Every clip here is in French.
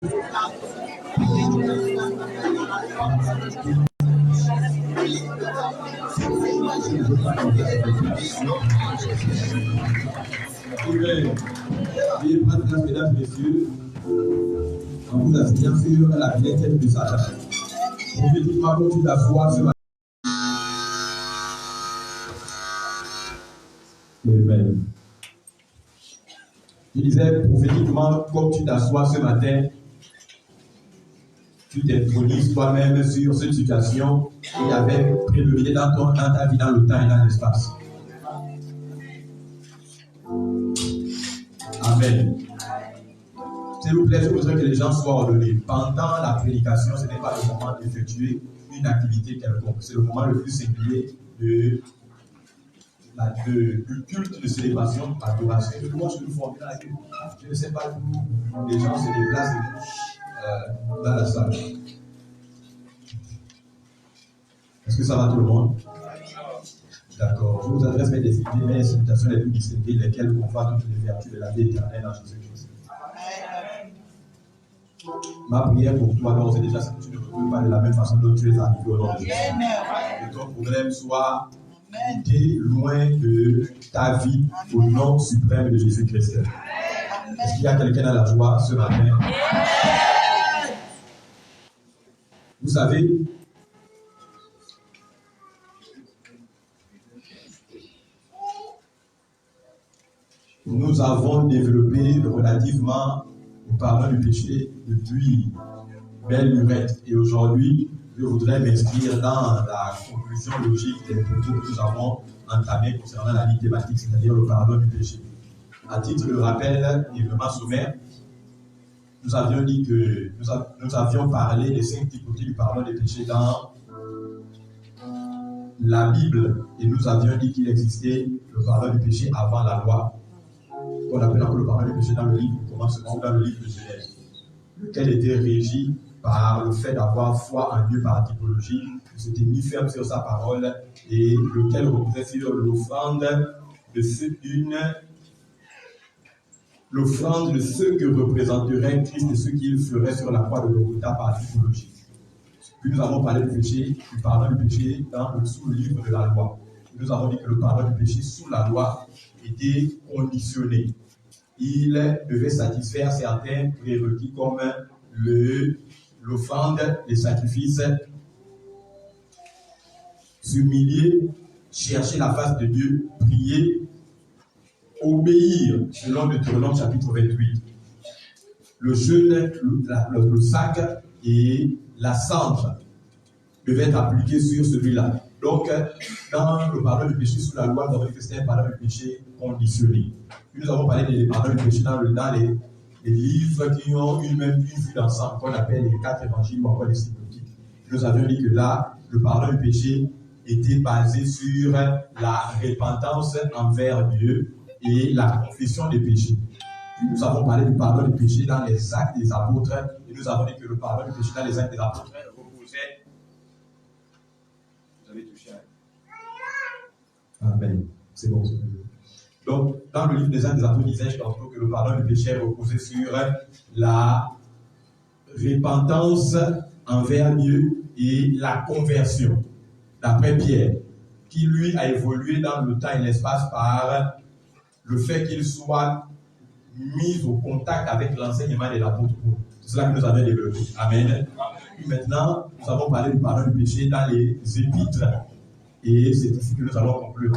Veuillez prendre place, mesdames et messieurs, en vous asseyant sur la bibliothèque de Satan. Prophétiquement, comme tu t'assois ce matin. Amen. Je disais prophétiquement, comme tu t'assois ce matin, tu t'intronises toi-même sur cette situation qui avait prédominé dans ta vie, dans le temps et dans l'espace. Amen. S'il vous plaît, je voudrais que les gens soient ordonnés. Pendant la prédication, ce n'est pas le moment d'effectuer une activité quelconque. C'est le moment le plus singulier du culte de célébration, d'adoration. Moi, je me formule à Dieu. Je ne sais pas d'où les gens se déplacent dans la salle. Est-ce que ça va tout le monde? D'accord. Je vous adresse mes salutations les plus distinguées, lesquelles confortent toutes les vertus de la vie éternelle en Jésus-Christ. Ma prière pour toi, donc, c'est déjà que tu ne retrouves pas de la même façon dont tu es arrivé au nom de Jésus. Que ton problème soit quitté loin de ta vie au nom suprême de Jésus-Christ. Est-ce qu'il y a quelqu'un dans la joie ce matin? Vous savez, nous avons développé relativement au pardon du péché depuis belle lurette. Et aujourd'hui, je voudrais m'inscrire dans la conclusion logique des propos que nous avons entamés concernant la ligne thématique, c'est-à-dire le pardon du péché. À titre de rappel, et vraiment sommaire, nous avions dit que nous avions parlé des 5 typologies du pardon des péchés dans la Bible. Et nous avions dit qu'il existait le pardon du péché avant la loi, qu'on appelle encore le pardon du péché dans le livre du commencement ou dans le livre de Genèse, lequel était régi par le fait d'avoir foi en Dieu par typologie, de s'était mis ferme sur sa parole et lequel reposait sur l'offrande de ce que représenterait Christ et ce qu'il ferait sur la croix de Golgotha par typologie. Puis nous avons parlé du péché, du pardon du péché sous le livre de la loi. Nous avons dit que le pardon du péché sous la loi était conditionné. Il devait satisfaire certains prérequis comme l'offrande, les sacrifices, s'humilier, chercher la face de Dieu, prier, obéir, selon Deutéronome chapitre 28. Le jeûne, le sac et la cendre devaient être appliqués sur celui-là. Donc, dans le pardon du péché sous la loi, nous avons dit que c'était un pardon du péché conditionné. Puis nous avons parlé des pardons du péché dans les livres qui ont une même vue d'ensemble, qu'on appelle les 4 évangiles ou encore les synoptiques. Nous avions dit que là, le pardon du péché était basé sur la repentance envers Dieu et la confession des péchés. Puis nous avons parlé du pardon du péché dans les actes des apôtres et nous avons dit que le pardon du péché dans les actes des apôtres reposait. Vous avez touché à... Amen. C'est bon. Donc, dans le livre des Actes des Apôtres, disais-je tantôt que le pardon du péché reposait sur la repentance envers Dieu et la conversion, d'après Pierre, qui lui a évolué dans le temps et l'espace par le fait qu'il soit mis au contact avec l'enseignement de l'apôtre Paul. C'est cela que nous avons développé. Amen. Puis maintenant, nous avons parlé du pardon du péché dans les épîtres. Et c'est ici que nous allons conclure.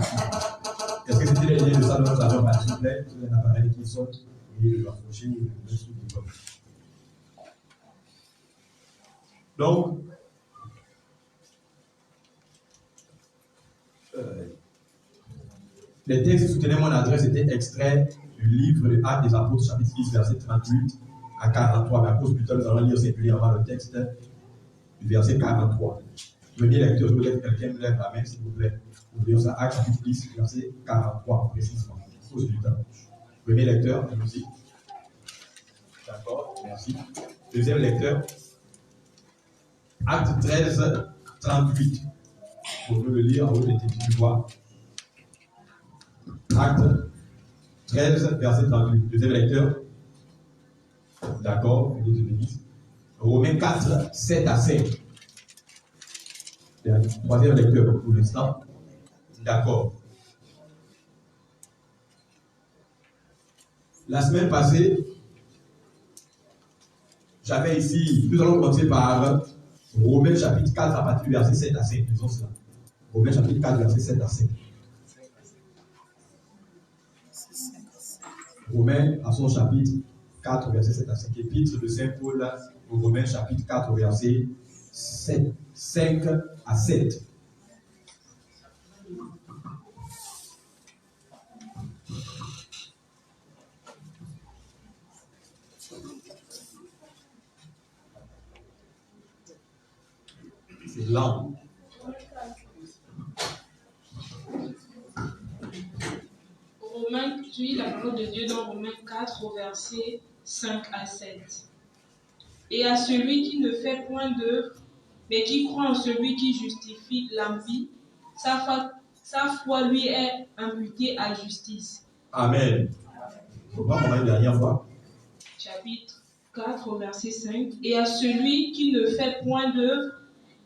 Est-ce que c'était les liens de ça dont nous avons parlé? S'il vous plaît, vous avez un appareil qui saute et le rapprocher ou le mettre sous le bord. Donc, les textes qui soutenaient mon adresse étaient extraits du livre de Actes des Apôtres, chapitre 10, verset 38 à 43. Mais à cause du temps, nous allons lire singulièrement le texte du verset 43. Premier lecteur, je voudrais que quelqu'un me lève la main, s'il vous plaît. Nous lisons ça, Actes chapitre 10, verset 43, précisément, à cause du temps. Premier lecteur, la musique. D'accord, merci. Deuxième lecteur, Acte 13, 38. Vous pouvez le lire en haut des petits voix. Acte 13, verset 38. Deuxième lecteur. D'accord, que Dieu te bénisse. Romains 4, 7 à 5. Troisième lecteur pour l'instant. D'accord. La semaine passée, j'avais ici, nous allons commencer par Romains chapitre 4 à partir du verset 7 à 5. Disons cela. Romains chapitre 4, verset 7 à 5. Romains à son chapitre 4, verset 7 à 5. Épître de Saint Paul au Romains chapitre 4, verset 5 à 7. C'est lent. Romains, tu lis la parole de Dieu dans Romains 4 au verset 5 à 7. Et à celui qui ne fait point d'œuvre, mais qui croit en celui qui justifie l'impie, sa foi lui est imputée à justice. Amen. Faut pas qu'on aille une dernière fois. Chapitre 4 au verset 5. Et à celui qui ne fait point d'œuvre,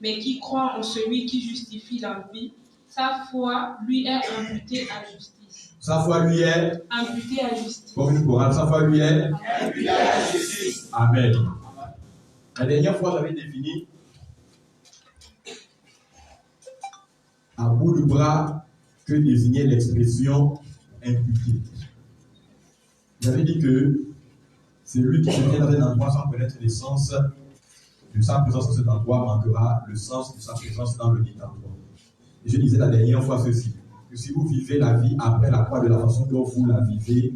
mais qui croit en celui qui justifie l'impie, sa foi lui est imputée à justice. Sa foi lui est imputée à justice. Comme une chorale, sa foi lui est imputée à justice. Amen. La dernière fois, j'avais défini à bout de bras que désignait l'expression imputée. J'avais dit que c'est lui qui se tient dans un endroit sans connaître l'essence de sa présence dans cet endroit manquera le sens de sa présence dans le dit endroit. Et je disais la dernière fois ceci, que si vous vivez la vie après la croix de la façon dont vous la vivez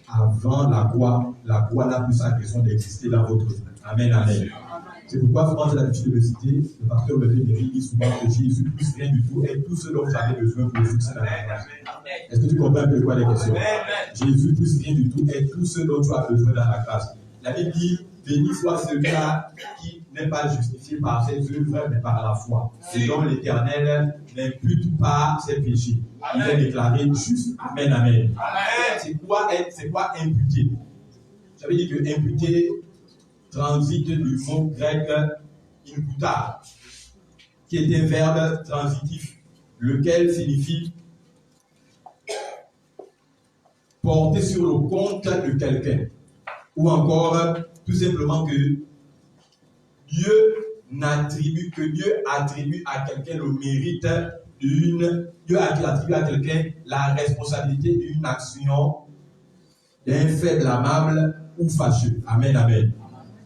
avant la croix n'a plus sa raison d'exister dans votre vie. Amen, amen. C'est pourquoi souvent j'ai l'habitude de le citer, le pasteur Levé dit souvent que Jésus plus rien du tout est tout ce dont vous avez besoin pour le succès de la grâce. Est-ce que tu comprends un peu de quoi les questions? Jésus plus rien du tout est tout ce dont tu as besoin dans la grâce. La Bible dit, béni soit celui-là qui n'est pas justifié par ses œuvres, mais par la foi. Et dont l'Éternel n'impute pas ses péchés. Il est déclaré juste. Amen, amen. C'est quoi imputer? J'avais dit que imputer transite du mot grec imputa, qui est un verbe transitif, lequel signifie porter sur le compte de quelqu'un, ou encore tout simplement que Dieu attribue à quelqu'un le mérite Dieu attribue à quelqu'un la responsabilité d'une action, d'un fait blâmable ou fâcheux. Amen, amen.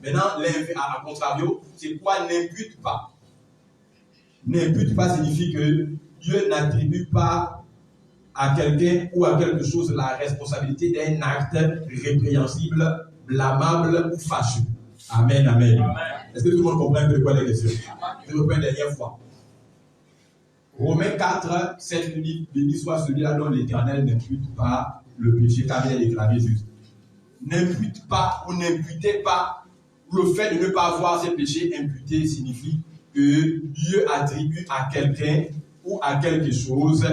Maintenant, à contrario, c'est quoi n'impute pas? N'impute pas signifie que Dieu n'attribue pas à quelqu'un ou à quelque chose la responsabilité d'un acte répréhensible, blâmable ou fâcheux. Amen, amen. Est-ce que tout le monde comprend un peu de quoi les questions? Je reprends une dernière fois. Romains 4, 7 nous dit, béni soit celui-là dont l'Éternel n'impute pas le péché car il est déclaré juste. N'impute pas ou n'imputez pas. Le fait de ne pas avoir ses péchés imputés signifie que Dieu attribue à quelqu'un ou à quelque chose,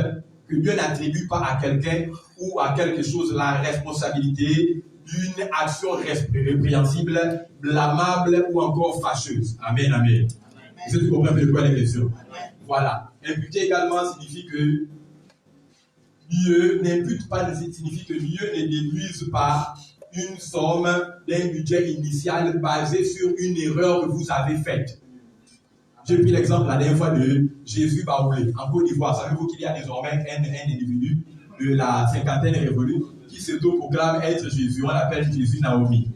que Dieu n'attribue pas à quelqu'un ou à quelque chose la responsabilité d'une action répréhensible, blâmable ou encore fâcheuse. Amen, amen. Est-ce que tu comprends un peu de quoi les questions? Voilà. Imputer également signifie que Dieu n'impute pas, signifie que Dieu ne déduise pas une somme d'un budget initial basé sur une erreur que vous avez faite. J'ai pris l'exemple la dernière fois de Jésus Baoulé en Côte d'Ivoire. Savez-vous qu'il y a désormais un individu de la cinquantaine révolue qui s'auto-proclame être Jésus? On l'appelle Jésus Naomi.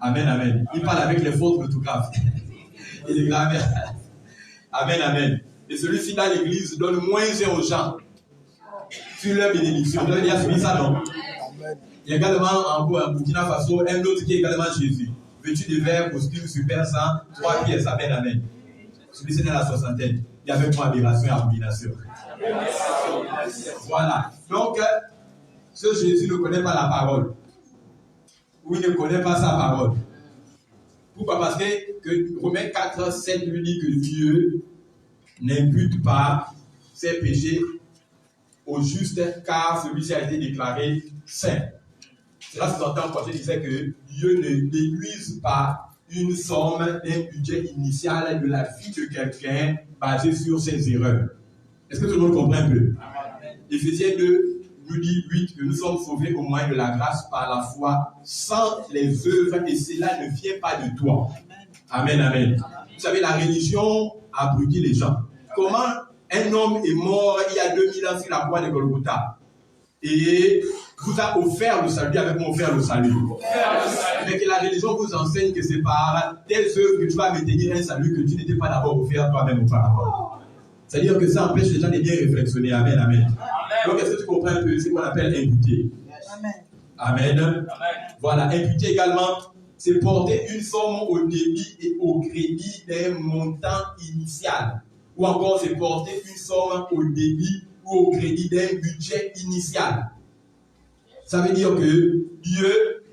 Amen, amen. Il parle avec les fautes d'orthographe. Et les grammaires. Amen, amen. Et celui-ci dans l'église donne moins aux gens sur leur bénédiction. Vous avez déjà suivi ça, non? Il y a également en Burkina Faso un autre qui est également Jésus. Vêtu de vert, costume super sang, 3 pièces. Amen, amen. Celui-ci est dans la soixantaine. Il y avait moi aberration et abomination. Voilà. Donc, ce Jésus ne connaît pas la parole. Ou il ne connaît pas sa parole. Pourquoi? Parce que Romains 4, 7 lui dit que Dieu n'impute pas ses péchés au juste, car celui-ci a été déclaré saint. Cela sous-entend quoi? Je disais que Dieu ne déduise pas une somme d'un budget initial de la vie de quelqu'un basé sur ses erreurs. Est-ce que tout le monde comprend un peu? Éphésiens 2 nous dit 8 que nous sommes sauvés au moyen de la grâce par la foi sans les œuvres et cela ne vient pas de toi. Amen, amen. Vous savez, la religion a brûlé les gens. Comment un homme est mort il y a 2000 ans sur la croix de Golgotha et vous a offert le salut, avec mon offert le salut. Mais que la religion vous enseigne que c'est par tes œuvres que tu vas maintenir un salut que tu n'étais pas d'abord offert toi-même auparavant. C'est-à-dire que ça empêche les gens de bien réflexionner. Amen, amen. Donc, est-ce que tu comprends un peu ce qu'on appelle imputer? Amen. Amen. Voilà, imputer également, c'est porter une somme au débit et au crédit d'un montant initial. Ou encore, c'est porter une somme au débit ou au crédit d'un budget initial. Ça veut dire que Dieu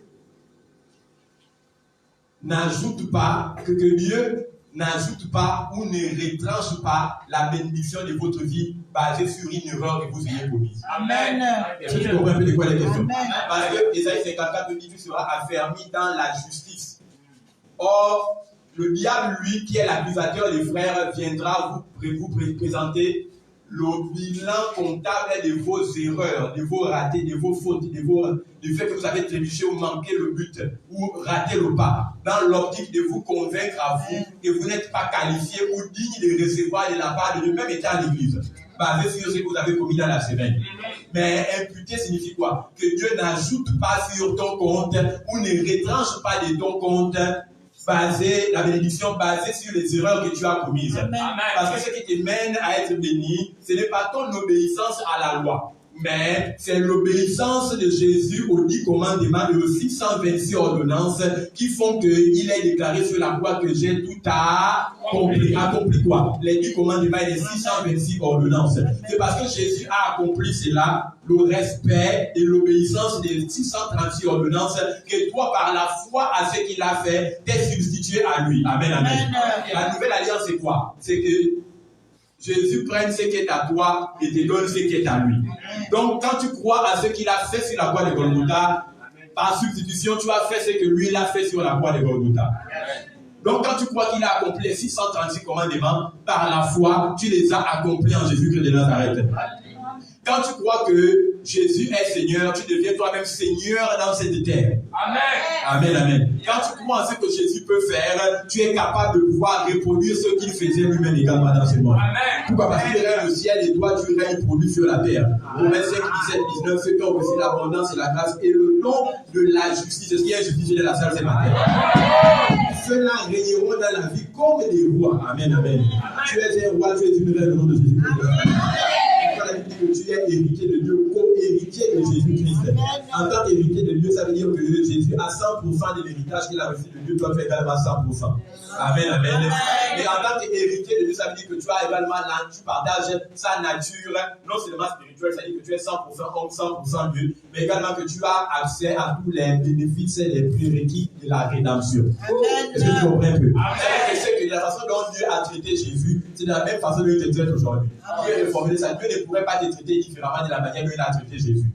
n'ajoute pas, que Dieu n'ajoute pas ou ne retranche pas la bénédiction de votre vie basée sur une erreur que vous ayez commise. Amen. Est-ce que tu comprends un peu de quoi la question? Parce que Ésaïe 54 dit que tu seras affermi dans la justice. Or, le diable, lui, qui est l'accusateur des frères, viendra vous présenter le bilan comptable de vos erreurs, de vos ratés, de vos fautes, du fait que vous avez trébuché ou manqué le but, ou raté le pas, dans l'optique de vous convaincre à vous que vous n'êtes pas qualifié ou digne de recevoir de la part de Dieu, même étant à l'église, basé sur ce que vous avez commis dans la semaine. Mais imputer signifie quoi? Que Dieu n'ajoute pas sur ton compte ou ne retranche pas de ton compte la bénédiction basée sur les erreurs que tu as commises. Amen. Parce que ce qui te mène à être béni, ce n'est pas ton obéissance à la loi, mais c'est l'obéissance de Jésus aux 10 commandements et aux 626 ordonnances qui font qu'il est déclaré sur la croix que j'ai tout accompli. Accompli quoi? Les 10 commandements et les 626 ordonnances. C'est parce que Jésus a accompli cela, le respect et l'obéissance des 636 ordonnances, que toi, par la foi à ce qu'il a fait, t'es substitué à lui. Amen, amen. La nouvelle alliance, c'est quoi? C'est que Jésus prenne ce qui est à toi et te donne ce qui est à lui. Donc, quand tu crois à ce qu'il a fait sur la croix de Golgotha, par substitution, tu as fait ce que lui, il a fait sur la croix de Golgotha. Donc, quand tu crois qu'il a accompli les 636 commandements, par la foi, tu les as accomplis en Jésus-Christ de Nazareth. Quand tu crois que Jésus est Seigneur, tu deviens toi-même Seigneur dans cette terre. Amen. Amen, amen. Quand tu crois en ce que Jésus peut faire, tu es capable de pouvoir reproduire ce qu'il faisait lui-même également dans ce monde. Amen. Pourquoi? Parce qu'il règne le ciel et toi, tu règnes pour lui sur la terre. Romains 5, 17, 19, ceux qui ont reçu l'abondance et la grâce et le nom de la justice. Est-ce qu'il y a justice dans la salle ce matin? Ceux-là régneront dans la vie comme des rois. Amen, amen. Tu es un roi, tu es une reine au nom de Jésus. Que tu es héritier de Dieu, co-héritier de Jésus-Christ. En tant qu'héritier de Dieu, ça veut dire que Jésus a 100% de l'héritage qu'il a reçu de Dieu, toi tu as également 100%. Amen, amen. Et en tant qu'héritier de Dieu, ça veut dire que tu as également tu partages sa nature, non seulement spirituelle, ça veut dire que tu es 100% homme, 100% Dieu, mais également que tu as accès à tous les bénéfices et les prérequis de la rédemption. Est-ce que tu comprends un peu? C'est que la façon dont Dieu a traité Jésus, c'est de la même façon dont il te traite aujourd'hui. Dieu est reformulé ça. Dieu ne pourrait pas te traiter différemment de la manière dont il a traité Jésus.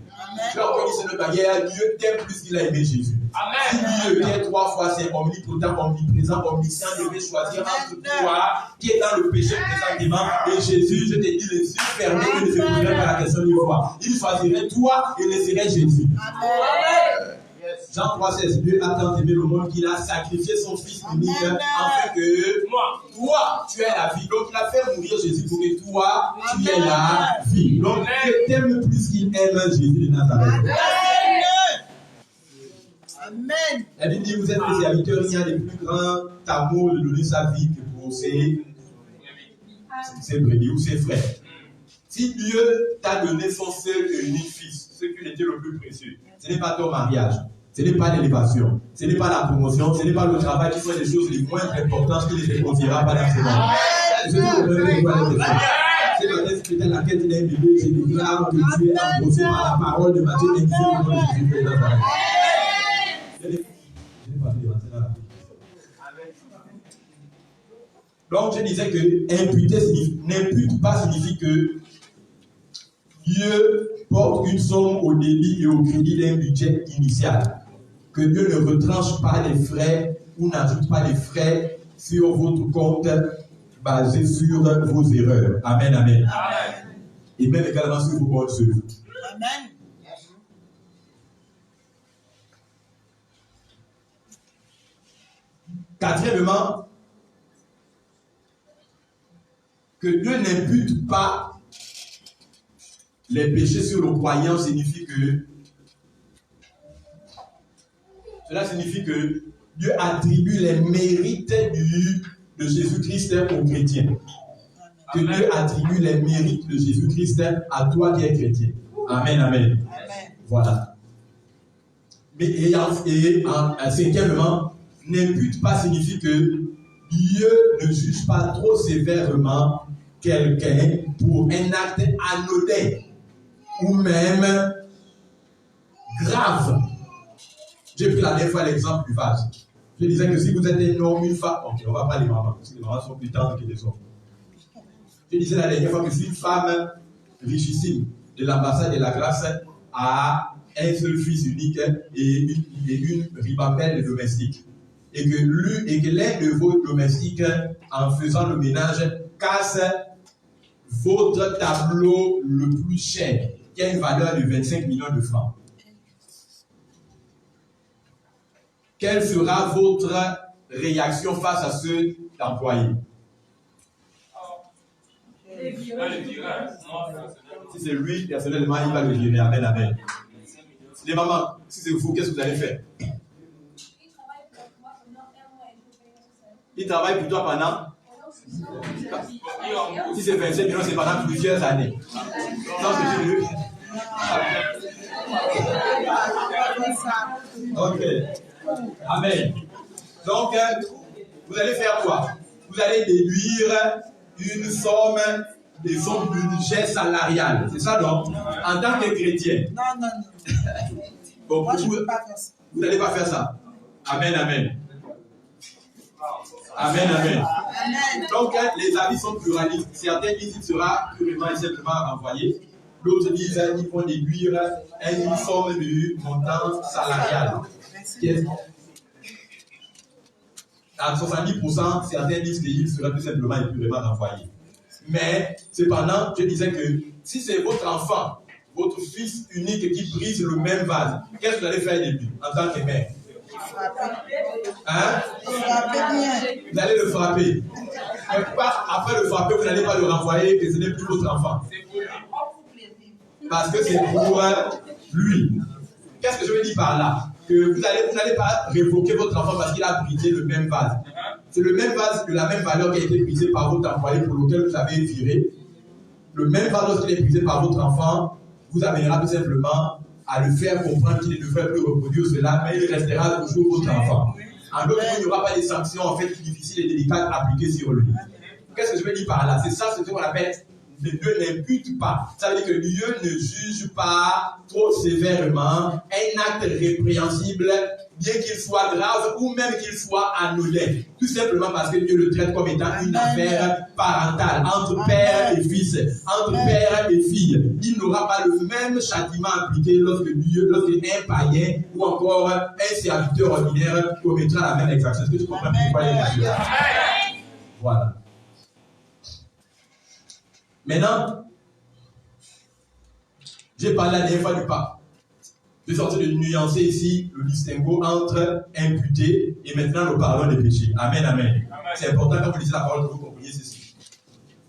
Tu as reconnu cette manière, Dieu t'aime plus qu'il a aimé Jésus. Amen. Si Dieu qui est 3 fois saint, omnipotent, omniprésent, omniscient, devait choisir entre toi qui est dans le péché présentement et Jésus, je te dis les yeux fermés, il ne se poserait pas la question d'une fois. Il choisirait toi et laisserait Jésus. Amen. Jean 3, 16, Dieu a tant aimé le monde qu'il a sacrifié son Fils unique afin que toi, tu aies la vie. Donc, il a fait mourir Jésus pour que toi, tu aies la vie. Donc, Dieu t'aime plus qu'il aime Jésus de Nazareth. Amen. La Bible dit, vous êtes mes serviteurs, il y a de plus grand amour de donner sa vie que pour ses brebis ou ses frères. Si Dieu t'a donné son seul et unique Fils, ce qui était le plus précieux, ce n'est pas ton mariage, ce n'est pas l'élévation, ce n'est pas la promotion, ce n'est pas le travail qui sont les choses les moins importantes qui ne se considèrent pas dans ce monde. C'est la thèse dans laquelle tu es bébé, je déclare que tu es embrassé par la parole de Matthieu et qui est le nom de Jésus de Nazareth. Donc je disais que imputer n'impute pas signifie que Dieu porte une somme au débit et au crédit d'un budget initial. Que Dieu ne retranche pas les frais ou n'ajoute pas les frais sur votre compte basé sur vos erreurs. Amen, amen. Amen. Et même également sur vos bonnes œuvres. Amen. Quatrièmement, que Dieu n'impute pas les péchés sur le croyant signifie que Dieu attribue les mérites de Jésus-Christ aux chrétiens. Que Dieu attribue les mérites de Jésus-Christ à toi qui es chrétien. Amen, amen. Voilà. Mais cinquièmement, n'impute pas signifie que Dieu ne juge pas trop sévèrement quelqu'un pour un acte anodin ou même grave. J'ai pris la dernière fois l'exemple du vase. Je disais que si vous êtes un homme, une femme, ok, on va pas les mamans, parce que les mamans sont plus tendres que les hommes. Je disais la dernière fois que si une femme richissime de l'ambassade de la grâce a un seul fils unique et une ribambelle domestique, et que l'un de vos domestiques, en faisant le ménage, casse votre tableau le plus cher, qui a une valeur de 25 millions de francs. Quelle sera votre réaction face à ce employé? Si c'est lui, personnellement, il va le virer. Amen, amen. Les mamans, si c'est vous, qu'est-ce que vous allez faire? Il travaille pour toi pendant? Si c'est 27 millions, c'est pendant plusieurs années. Ok. Amen. Donc, vous allez faire quoi? Vous allez déduire une somme, des sommes budget salarial. C'est ça, donc? En tant que chrétien. Non. Bon, moi, vous n'allez pas faire ça. Amen, amen. Amen, amen. Donc, les avis sont pluralistes. Certains disent qu'il sera purement et simplement renvoyé. D'autres disent qu'ils vont déduire une somme du montant salarial. À 70%, certains disent qu'il sera tout simplement et purement renvoyé. Mais, cependant, je disais que si c'est votre enfant, votre fils unique qui brise le même vase, qu'est-ce que vous allez faire de lui en tant que mère? Hein? Vous allez le frapper. Après le frapper, vous n'allez pas le renvoyer, que ce n'est plus votre enfant. Parce que c'est pour lui. Qu'est-ce que je veux dire par là? Que vous n'allez pas révoquer votre enfant parce qu'il a brisé le même vase. C'est le même vase, de la même valeur qui a été brisé par votre employé pour lequel vous avez viré. Le même vase lorsqu'il est brisé par votre enfant, vous amènera tout simplement à le faire comprendre qu'il ne devrait plus reproduire cela, mais il restera toujours votre enfant. En d'autres mots, il n'y aura pas de sanctions en fait difficiles et délicates appliquées sur lui. Qu'est-ce que je veux dire par là? C'est ça ce qu'on appelle Dieu n'impute pas. Ça veut dire que Dieu ne juge pas trop sévèrement un acte répréhensible, bien qu'il soit grave ou même qu'il soit anodin. Tout simplement parce que Dieu le traite comme étant une affaire parentale, entre père et fils, entre père et fille. Il n'aura pas le même châtiment appliqué lorsque un païen ou encore un serviteur ordinaire commettra la même exaction. Est-ce que tu comprends pourquoi il est là? Voilà. Maintenant, j'ai parlé la dernière fois du pape. J'ai sorti de nuancer ici le distinguo entre imputé et maintenant nous parlons des péchés. Amen, amen. C'est important quand vous lisez la parole que vous compreniez ceci.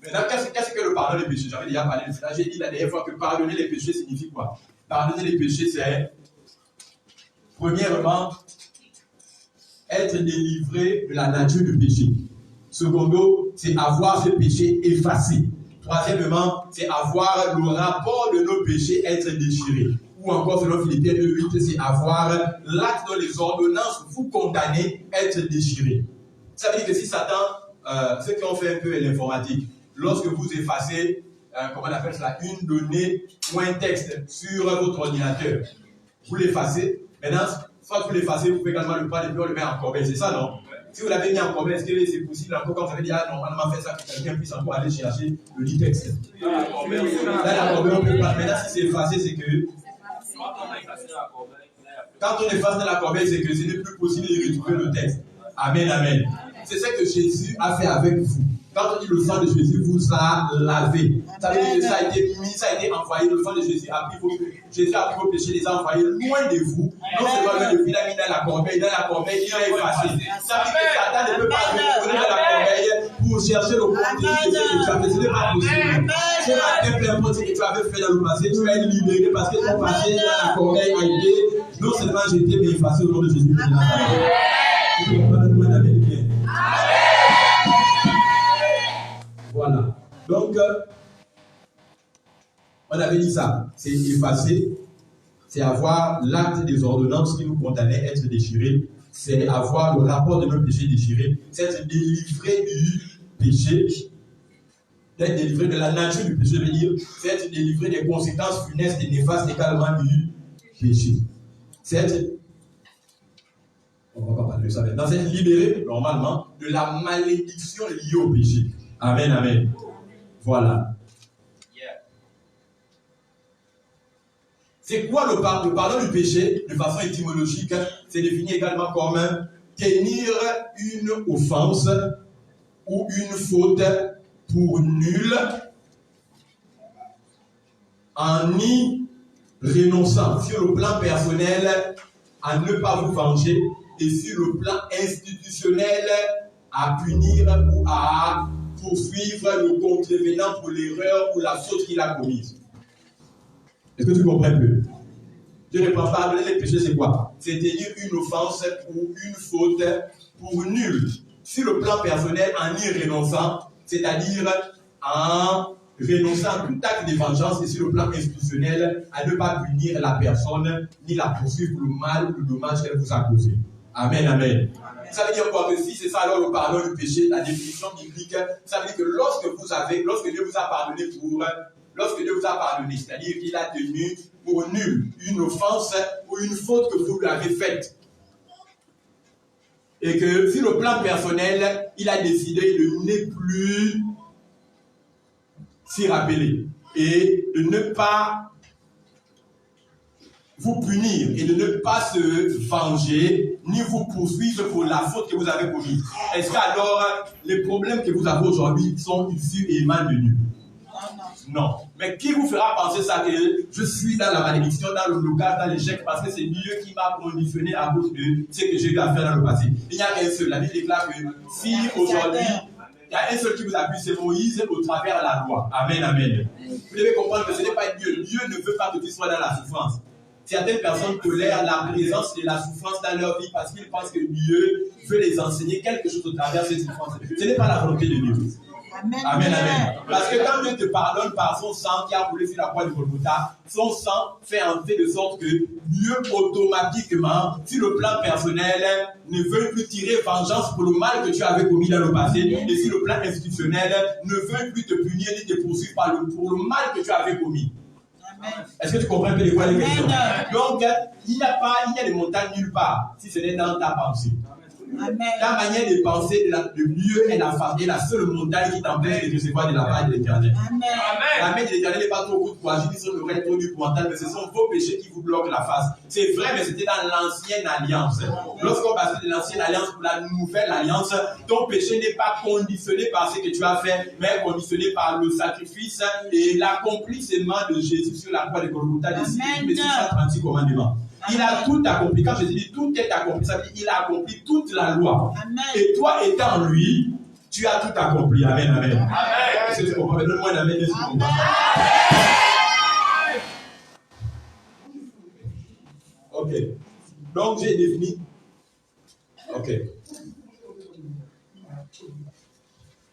Maintenant, qu'est-ce que le pardon des péchés? J'avais déjà parlé de cela. J'ai dit la dernière fois que pardonner les péchés signifie quoi? Pardonner les péchés, c'est premièrement être délivré de la nature du péché. Secondo, c'est avoir ce péché effacé. Troisièmement, c'est avoir le rapport de nos péchés être déchiré. Ou encore, selon Philippiens 2:8, c'est avoir l'acte dont les ordonnances vous condamnez être déchiré. Ça veut dire que si Satan, ceux qui ont fait un peu l'informatique, lorsque vous effacez, comment on appelle ça, une donnée ou un texte sur votre ordinateur, vous l'effacez. Maintenant, soit vous l'effacez, vous pouvez également le prendre et puis on le met en corbeille. C'est ça, non? Si vous l'avez mis en commun, est-ce que c'est possible encore quand vous avez dit, ah non, on m'a fait ça, que quelqu'un puisse encore aller chercher le lit texte? Là, la corbeille, on peut pas. Maintenant, si c'est effacé, c'est que. Quand on efface dans la corbeille, c'est que ce n'est plus possible de retrouver le texte. Amen, amen. C'est ce que Jésus a fait avec vous. Quand on dit le sang de Jésus vous a lavé, ça veut dire que ça a été mis, ça a été envoyé. Le sang de Jésus a pris vos péchés, les a envoyés loin de vous. Non seulement loin de vous, il a mis dans la corbeille, il a effacé. Ça veut dire que Satan ne peut pas retourner dans la corbeille pour chercher le contenu de ce que tu as fait. Ce n'est pas possible. Ce matin, peu importe ce que tu avais fait dans le passé, tu vas être libéré parce que ton passé dans la corbeille a été non seulement jeté, mais effacé au nom de Jésus. Voilà. Donc, on avait dit ça. C'est effacer, c'est avoir l'acte des ordonnances qui nous condamnait à être déchirés, c'est avoir le rapport de nos péchés déchirés, c'est être délivré du péché, d'être délivré de la nature du péché, je veux dire, c'est être délivré des conséquences funestes et néfastes également du péché. C'est être, on ne va pas parler de ça maintenant, c'est être libéré normalement de la malédiction liée au péché. Amen, amen. Voilà. C'est quoi le pardon du péché? De façon étymologique, c'est défini également comme tenir une offense ou une faute pour nulle en y renonçant sur le plan personnel à ne pas vous venger et sur le plan institutionnel à punir ou à poursuivre le contrevenant pour l'erreur ou la faute qu'il a commise. Est-ce que tu comprends un peu? Je ne reprends pas, les péchés c'est quoi? C'est tenir une offense ou une faute pour nul. Sur le plan personnel, en y renonçant, c'est-à-dire en renonçant tout acte de vengeance, et sur le plan institutionnel, à ne pas punir la personne, ni la poursuivre pour le mal ou le dommage qu'elle vous a causé. Amen, amen. Ça veut dire quoi? Que si c'est ça alors le pardon du péché, la définition biblique, ça veut dire que lorsque Dieu vous a pardonné c'est-à-dire qu'il a tenu pour nul une offense ou une faute que vous lui avez faite. Et que sur le plan personnel, il a décidé de ne plus s'y rappeler et de ne pas vous punir et de ne pas se venger ni vous poursuivre pour la faute que vous avez commise. Est-ce qu'alors les problèmes que vous avez aujourd'hui sont issus et émanent de Dieu? Non. Mais qui vous fera penser ça que je suis dans la malédiction, dans le blocage, dans l'échec parce que c'est Dieu qui m'a conditionné à cause de ce que j'ai eu à faire dans le passé? Il y a un seul. La Bible déclare que si aujourd'hui il y a un seul qui vous appuie, c'est Moïse au travers de la loi. Amen, amen. Vous devez comprendre que ce n'est pas Dieu. Dieu ne veut pas que tu sois dans la souffrance. Certaines personnes tolèrent la présence de la souffrance dans leur vie parce qu'ils pensent que Dieu veut les enseigner quelque chose au travers de cette souffrance. Ce n'est pas la volonté de Dieu. Amen, amen, amen. Parce que quand Dieu te pardonne par son sang qui a roulé sur la croix de Golgotha, son sang fait de sorte que Dieu automatiquement, sur le plan personnel, ne veut plus tirer vengeance pour le mal que tu avais commis dans le passé, et sur le plan institutionnel, ne veut plus te punir ni te poursuivre pour le mal que tu avais commis. Est-ce que tu comprends un peu de quoi les questions? Donc, il n'y a des montagnes nulle part, si ce n'est dans ta pensée. Amen. Ta manière de penser de Dieu est la seule montagne qui t'empêche de recevoir de la part de l'Éternel. La main de l'Éternel n'est pas trop courte pour agir sur le reste trop du mental, mais ce sont vos péchés qui vous bloquent la face. C'est vrai, mais c'était dans l'ancienne alliance. Lorsqu'on passe de l'ancienne alliance pour la nouvelle alliance, ton péché n'est pas conditionné par ce que tu as fait, mais conditionné par le sacrifice et l'accomplissement de Jésus sur la croix de Golgotha des 636 commandements. Il a tout accompli. Quand Jésus dit tout est accompli, ça veut dire qu'il a accompli toute la loi. Amen. Et toi, étant en lui, tu as tout accompli. Amen, amen. Amen. Est-ce que tu comprends? Donne-moi un amen. Ok. Donc, j'ai défini. Ok.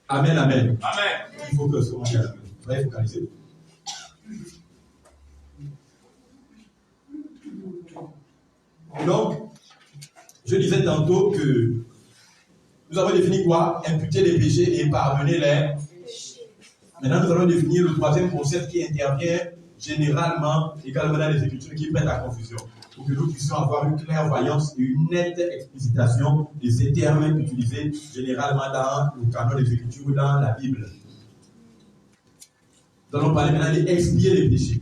Amen, amen. Amen. Il faut que ce soit très focalisé. Donc, je disais tantôt que nous avons défini quoi? Imputer les péchés et pardonner les. Maintenant, nous allons définir le troisième concept qui intervient généralement, également dans les Écritures, qui prêtent à confusion. Pour que nous puissions avoir une clairvoyance et une nette explicitation de ces termes utilisés généralement dans le canon des Écritures ou dans la Bible. Nous allons parler maintenant d'expier les péchés.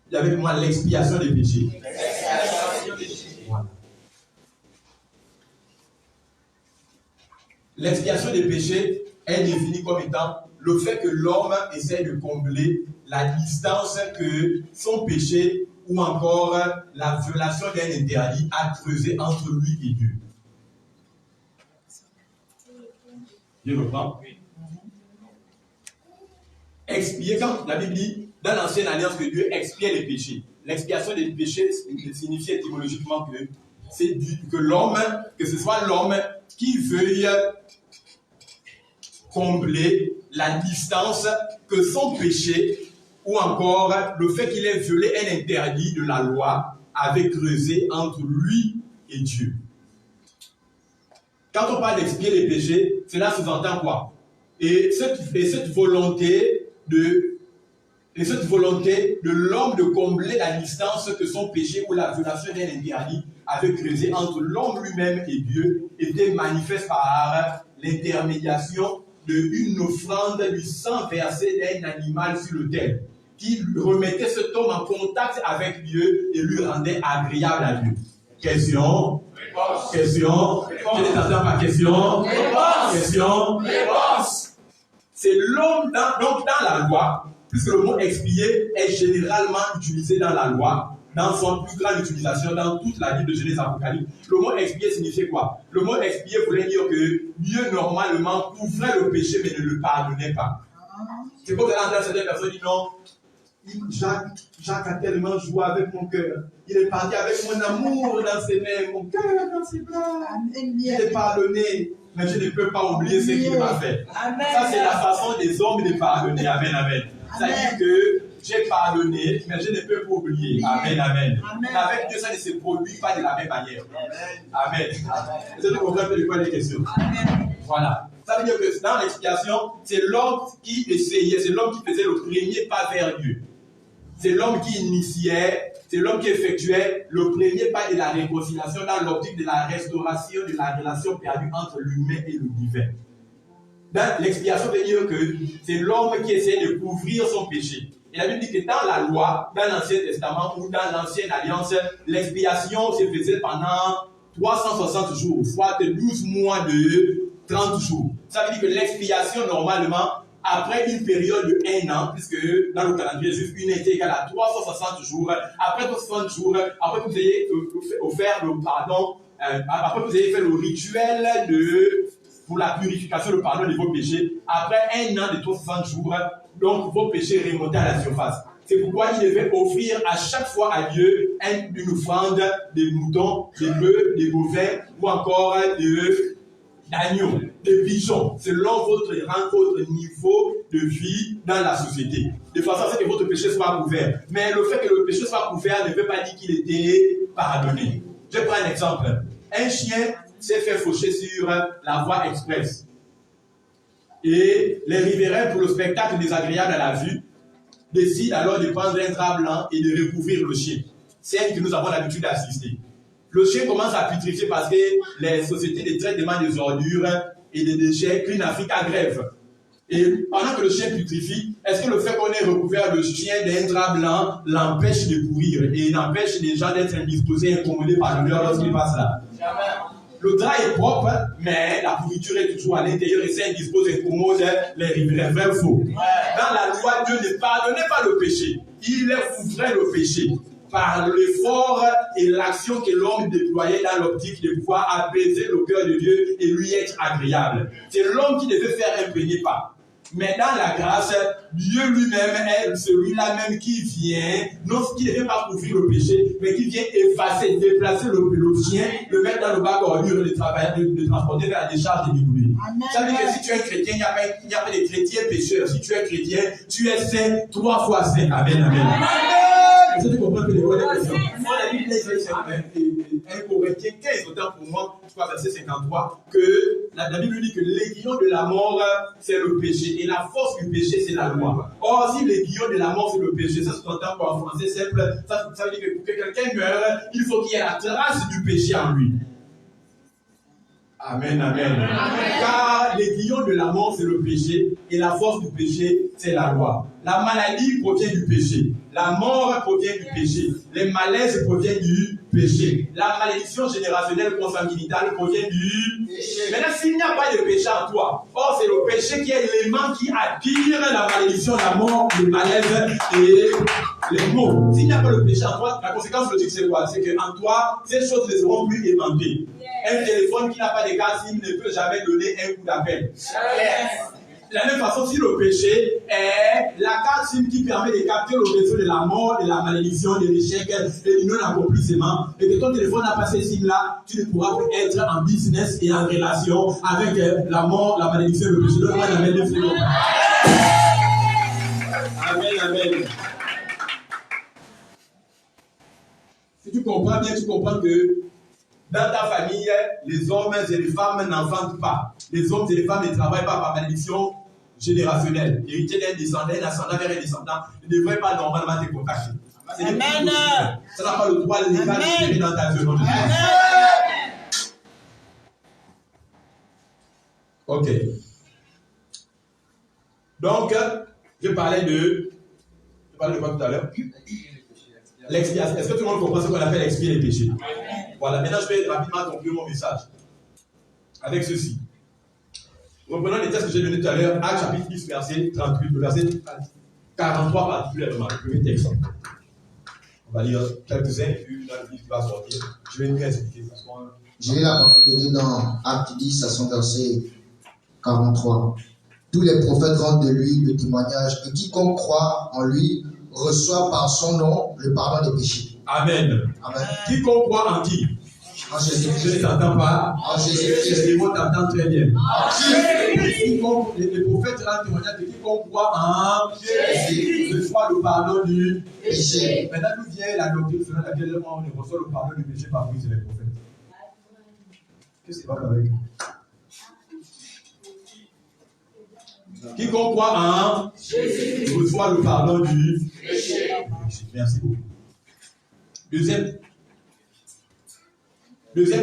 Il y a avec moi l'expiation des péchés. Voilà. L'expiation des péchés est définie comme étant le fait que l'homme essaie de combler la distance que son péché ou encore la violation d'un interdit a creusé entre lui et Dieu. Je reprends. Expier, quand la Bible dit dans l'ancienne alliance que Dieu expiait les péchés. L'expiation des péchés signifie étymologiquement que c'est que l'homme, que ce soit l'homme qui veuille combler la distance que son péché ou encore le fait qu'il ait violé un interdit de la loi avait creusé entre lui et Dieu. Quand on parle d'expier les péchés, cela sous-entend quoi? Et cette volonté de l'homme de combler la distance que son péché ou la violation d'un interdit avait creusé entre l'homme lui-même et Dieu était manifeste par l'intermédiation d'une offrande du sang versé d'un animal sur l'autel, qui remettait cet homme en contact avec Dieu et lui rendait agréable à Dieu. Question? Réponse. Question? Réponse. Je n'entends pas question? Réponse. Question? Réponse. C'est l'homme, donc dans la loi, puisque le mot expier est généralement utilisé dans la loi, dans son plus grande utilisation dans toute la Bible de Genèse Apocalypse. Le mot expier signifiait quoi? Le mot expier voulait dire que Dieu normalement couvrait le péché mais ne le pardonnait pas. C'est pour ça que certaines personnes disent non, Jacques a tellement joué avec mon cœur. Il est parti avec mon amour dans ses mains, mon cœur dans ses bras. Il est pardonné, mais je ne peux pas oublier ce qu'il m'a fait. Amen. Ça, c'est la façon des hommes de pardonner. Amen, amen. Ça veut dire que j'ai pardonné, mais je ne peux pas oublier. Amen, amen. Mais avec Dieu, ça ne se produit pas de la même manière. Amen. Est-ce que vous comprenez de quoi les questions? Amen. Voilà. Ça veut dire que dans l'expiation, c'est l'homme qui essayait, c'est l'homme qui faisait le premier pas vers Dieu. C'est l'homme qui initiait, c'est l'homme qui effectuait le premier pas de la réconciliation dans l'optique de la restauration de la relation perdue entre l'humain et le divin. Dans l'expiation veut dire que c'est l'homme qui essaie de couvrir son péché. Et la Bible dit que dans la loi, dans l'Ancien Testament ou dans l'Ancienne Alliance, l'expiation se faisait pendant 360 jours, soit 12 mois de 30 jours. Ça veut dire que l'expiation, normalement, après une période de 1 an, puisque dans le calendrier juif, une était égale à 360 jours, après 360 jours, après que vous ayez offert le pardon, après que vous ayez fait le rituel pour la purification, le pardon de vos péchés, après 1 an de 360 jours, donc vos péchés remontaient à la surface. C'est pourquoi il devait offrir à chaque fois à Dieu une offrande de moutons, de bœufs, de bovins ou encore d'agneaux, de pigeons, selon votre rang, votre niveau de vie dans la société. De façon à ce que votre péché soit couvert. Mais le fait que le péché soit couvert ne veut pas dire qu'il était pardonné. Je prends un exemple. Un chien s'est fait faucher sur la voie express. Et les riverains, pour le spectacle désagréable à la vue, décident alors de prendre un drap blanc et de recouvrir le chien. C'est que nous avons l'habitude d'assister. Le chien commence à putrifier parce que les sociétés de traitement des ordures et des déchets Clean Africa grèvent. Et pendant que le chien putrifie, est-ce que le fait qu'on ait recouvert le chien d'un drap blanc l'empêche de courir et n'empêche les gens d'être indisposés, incommodés par l'odeur lorsqu'ils passent là? Le drap est propre, mais la pourriture est toujours à l'intérieur et c'est indispose, incommode les riverains. Vrai ou faux? Dans la loi, Dieu ne pardonnait pas le péché. Il couvrait le péché par l'effort et l'action que l'homme déployait dans l'optique de pouvoir apaiser le cœur de Dieu et lui être agréable. C'est l'homme qui devait faire un premier pas. Mais dans la grâce, Dieu lui-même est celui-là même qui vient, non qui ne vient pas couvrir le péché, mais qui vient effacer, déplacer le chien, le mettre dans le bac ordure et de transporter vers la décharge des dégoulés. Ça veut dire que si tu es un chrétien, il n'y a pas de chrétiens pécheurs. Si tu es chrétien, tu es saint 3 fois saint. Amen, amen. Amen. Est-ce que tu comprends que les voix des questions? Moi, la Bible dit, 1 Corinthiens 15, autant pour moi, je crois, verset 53, que la Bible dit que l'aiguillon de la mort, c'est le péché. Et la force du péché, c'est la loi. Or, si l'aiguillon de la mort, c'est le péché, ça se entend quoi en français simple? Ça veut dire que pour que quelqu'un meure, il faut qu'il y ait la trace du péché en lui. Amen, amen. Car l'aiguillon de la mort, c'est le péché, et la force du péché, c'est la loi. La maladie provient du péché. La mort provient du péché. Les malaises proviennent du péché. La malédiction générationnelle consanguinitale provient du péché. Maintenant, s'il n'y a pas de péché en toi, or c'est le péché qui est l'élément qui attire la malédiction, la mort, le malaise et les maux. S'il n'y a pas de péché en toi, la conséquence logique c'est quoi? C'est qu'en toi, ces choses ne seront plus aimantées. Un téléphone qui n'a pas de carte SIM ne peut jamais donner un coup d'appel. De la même façon, si le péché est la carte SIM qui permet de capter le réseau de la mort, de la malédiction, de l'échec, de non-accomplissement, et que ton téléphone n'a pas ces SIM-là, tu ne pourras plus être en business et en relation avec la mort, la malédiction et le péché. Donc, moi, j'amène le frérot. Amen, amen. Si tu comprends bien, tu comprends que dans ta famille, les hommes et les femmes n'enfantent pas. Les hommes et les femmes ne travaillent pas par malédiction générationnelle. Héritier d'un descendant, un ascendant vers un descendant, ne devrait pas normalement te contacter. Amen. Ça n'a pas le droit légal de dans ta vie. Ok. Donc, je parlais de quoi tout à l'heure? L'expiation. Est-ce que tout le monde comprend ce qu'on appelle expier les péchés? Voilà, maintenant je vais rapidement conclure mon message avec ceci. Reprenons les textes que j'ai donnés tout à l'heure, Actes chapitre 10, verset 38, le verset 43 particulièrement, le premier texte. On va lire quelques-uns et puis dans le livre qui va sortir, je vais nous expliquer. Je vais la parole de Dieu dans Actes 10 à son verset 43. Tous les prophètes rendent de lui le témoignage et quiconque croit en lui reçoit par son nom le pardon des péchés. Amen. Amen. Quiconque croit en qui? En Jésus. Je ne t'entends pas. En Jésus. Les mots t'entendent très bien. Quiconque, les prophètes rendent témoignage de quiconque croit en Jésus reçoit le pardon du Péché. Maintenant, d'où vient la doctrine selon laquelle on reçoit le pardon du péché par Moïse et les prophètes? Qu'est-ce qui va avec? Quiconque croit en Jésus reçoit le pardon du péché. Merci beaucoup. Deuxième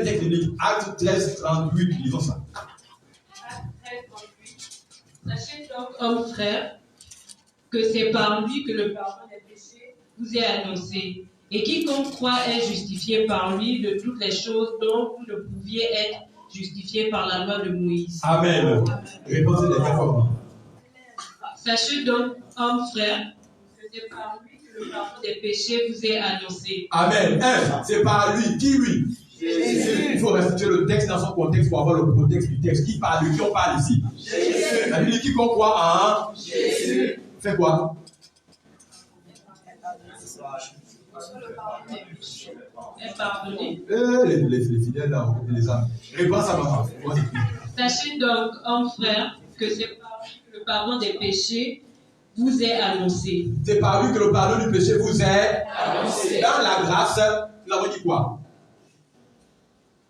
texte biblique, Actes 13, 38, lisons ça. Actes 13, 38. Sachez donc, hommes frères, que c'est par lui que le pardon des péchés vous est annoncé. Et quiconque croit est justifié par lui de toutes les choses dont vous ne pouviez être justifié par la loi de Moïse. Amen. Réponse des fois. Sachez donc, hommes frères, que c'est par lui que le pardon des péchés vous est annoncé. Amen. C'est par lui. Qui lui? Jésus. Il faut restituer le texte dans son contexte pour avoir le contexte du texte. Qui parle de qui on parle ici? Jésus. La Bible dit quiconque croit en Jésus. Fait quoi? Est pardonné. Les fidèles là, les âmes. Réponse à maman. Sachez donc, hommes frères, que c'est par lui que le pardon des péchés vous est annoncé. C'est par lui que le pardon du péché vous est annoncé. Dans la grâce, nous avons dit quoi?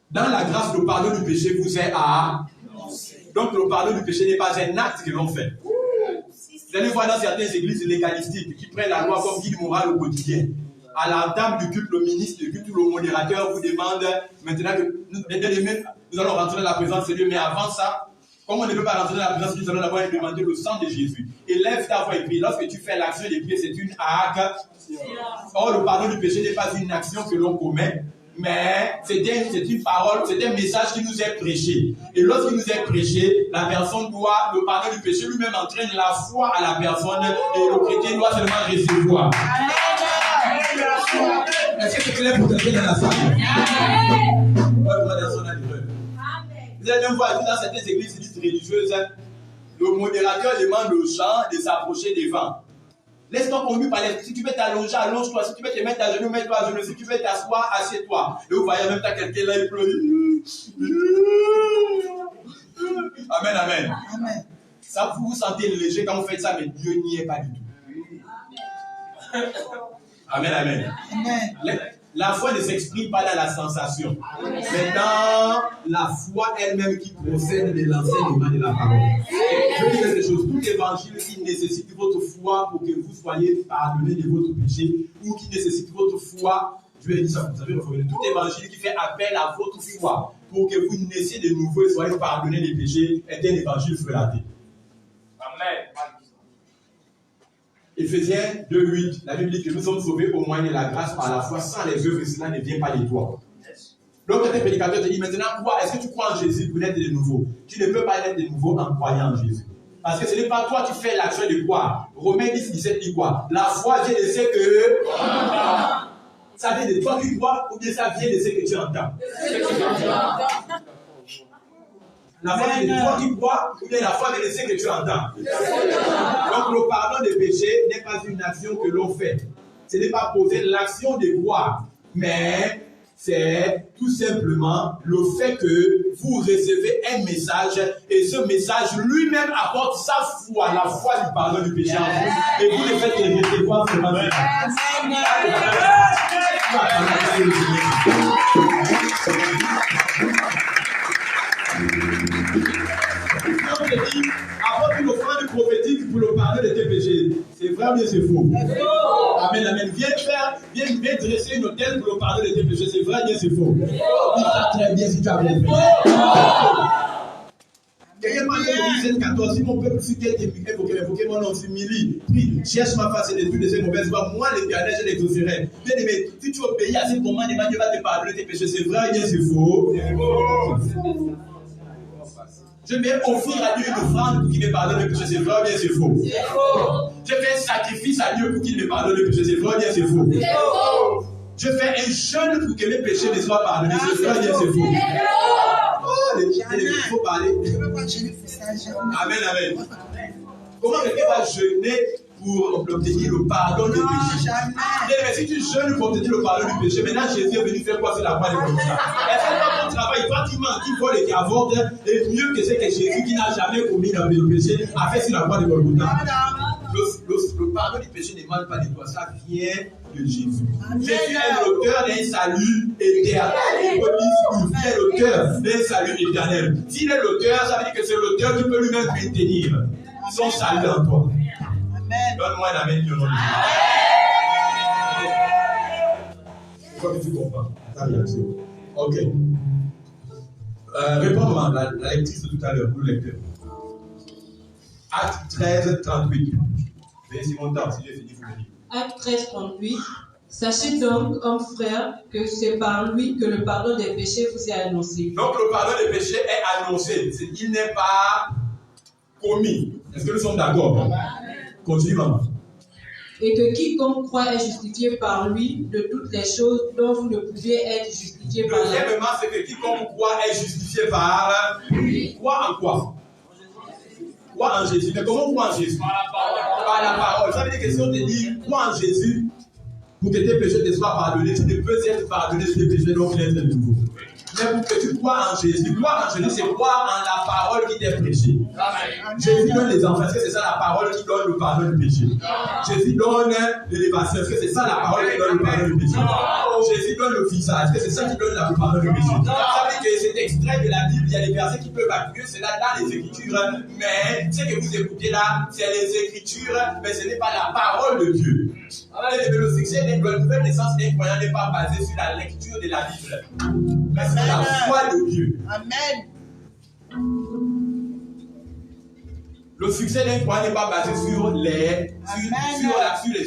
Dans la grâce, le pardon du péché vous est annoncé. Donc le pardon du péché n'est pas un acte que l'on fait. Vous allez voir dans certaines églises légalistiques qui prennent la loi comme guide moral au quotidien. À la table du culte, le ministre du culte ou le modérateur vous demande maintenant que nous allons rentrer dans la présence de Dieu, mais avant ça, comme on ne peut pas rentrer dans la présence de Dieu, nous allons d'abord demander le sang de Jésus. Élève ta voix et prie. Lorsque tu fais l'action des pieds, c'est une action. Or, le pardon du péché n'est pas une action que l'on commet, mais c'est une parole, c'est un message qui nous est prêché. Et lorsqu'il nous est prêché, la personne doit, le pardon du péché lui-même entraîne la foi à la personne et le chrétien doit seulement recevoir. Est-ce que c'est clair pour quelqu'un dans la salle? Vous allez même voir dans certaines églises religieuses, le modérateur demande aux gens de s'approcher devant. Laisse-toi conduire par l'esprit. Si tu veux t'allonger, allonge-toi. Si tu veux te mettre à genoux, mets-toi à genoux. Si tu veux t'asseoir, assieds-toi. Et vous voyez en même temps quelqu'un là, il pleure. Amen, amen. Amen. Ça, vous vous sentez léger quand vous faites ça, mais Dieu n'y est pas du tout. Amen, amen. La foi ne s'exprime pas dans la sensation, mais dans la foi elle-même qui procède de l'enseignement de la parole. Je veux dire quelque chose. Tout évangile qui nécessite votre foi pour que vous soyez pardonnés de votre péché, ou qui nécessite votre foi, je vais dire ça, vous savez, tout évangile qui fait appel à votre foi pour que vous naissiez de nouveau et soyez pardonnés des péchés est un évangile frelaté. Amen. Éphésiens 2:8, la Bible dit que nous sommes sauvés au moyen de la grâce par la foi, sans les œuvres, cela ne vient pas de toi. Donc, quand un prédicateur te dit maintenant, est-ce que tu crois en Jésus pour naître de nouveau? Tu ne peux pas naître de nouveau en croyant en Jésus. Parce que ce n'est pas toi qui fais l'action de croire. Romains 10:17 dit quoi? La foi vient de ce que. Ça vient de toi qui crois ou bien ça vient de ce que tu entends? La foi vient de toi qui crois ou bien la foi vient de ce que tu entends? Donc le pardon des péchés n'est pas une action que l'on fait. Ce n'est pas poser l'action de croire, mais c'est tout simplement le fait que vous recevez un message et ce message lui-même apporte sa foi, la foi du pardon du péché en vous. Et vous le faites recevoir vraiment. Apporte une offrande prophétique pour le pardon de tes péchés. C'est vrai ou bien c'est faux? Amen, amen. Viens dresser une autel pour le pardon de tes péchés. C'est vrai ou bien c'est faux? Dis ça très bien si tu as compris. Quelqu'un m'a dit 17-14, si mon peuple fut invoqué mon nom, s'humilie, prie, cherche ma face et détruit de ses mauvaises voies, moi l'Éternel, je l'exaucerai. Bien aimé, si tu obéis à ce commandement, Dieu va te pardonner tes péchés. C'est vrai ou bien c'est faux? Je vais offrir à Dieu une offrande pour qu'il me pardonne les péchés. C'est vrai ou bien c'est faux? Je fais un sacrifice à Dieu pour qu'il me pardonne les péchés. C'est vrai ou bien c'est faux? Je fais un jeûne pour que mes péchés me soient pardonnés. C'est vrai ou bien c'est faux? Oh, il faut parler. Amen, amen. Comment quelqu'un va jeûner pour obtenir le pardon du péché? Mais si tu jeûnes pour obtenir le pardon du péché, maintenant Jésus est venu faire quoi sur la croix de Golgotha? Est-ce que dans ton travail, toi qui mens, qui vole et qui avorte, est mieux que ce que Jésus qui n'a jamais commis le péché a fait sur la croix de Golgotha? Le pardon du péché ne manque pas de toi, ça vient de Jésus. Jésus est l'auteur d'un salut éternel. Il est l'auteur d'un salut éternel. S'il est l'auteur, ça veut dire que c'est l'auteur qui peut lui-même maintenir son salut en toi. Donne-moi un amen, Dieu nom de Jésus. Je crois que tu comprends ta réaction. Ok. Réponds-moi la lectrice de tout à l'heure, pour le lecteur. Acte 13:38. Veuillez mon temps, si j'ai fini, vous le dites. Acte 13:38. Sachez donc, hommes frères, que c'est par lui que le pardon des péchés vous est annoncé. Donc le pardon des péchés est annoncé. Il n'est pas commis. Est-ce que nous sommes d'accord? Continue, maman. Et que quiconque croit est justifié par lui de toutes les choses dont vous ne pouviez être justifié par la foi. Deuxièmement, c'est que quiconque croit est justifié par croit en quoi? Croit en Jésus. Mais comment on croit en Jésus? Par la parole. Ça veut dire que si on te dit crois en Jésus pour que tes péchés te soient pardonnés, tu ne peux être pardonné de tes péchés, donc l'être de nouveau. Mais pour que tu crois en Jésus, croire en Jésus, c'est croire en la parole qui t'est prêchée. Jésus donne les enfants, est-ce que c'est ça la parole qui donne le pardon du péché? Jésus donne l'élévation, est-ce que c'est ça la parole qui donne le pardon du péché? Jésus donne le visage, est-ce que c'est ça qui donne le pardon du péché? Ça veut dire que c'est extrait de la Bible, il y a des versets qui peuvent appuyer cela dans les Écritures, mais ce que vous écoutez là, c'est les Écritures, mais ce n'est pas la parole de Dieu. Le succès de la nouvelle naissance des croyants n'est pas basé sur la lecture de la Bible, mais sur la foi de Dieu. Amen. Le succès d'un croyant n'est pas basé sur les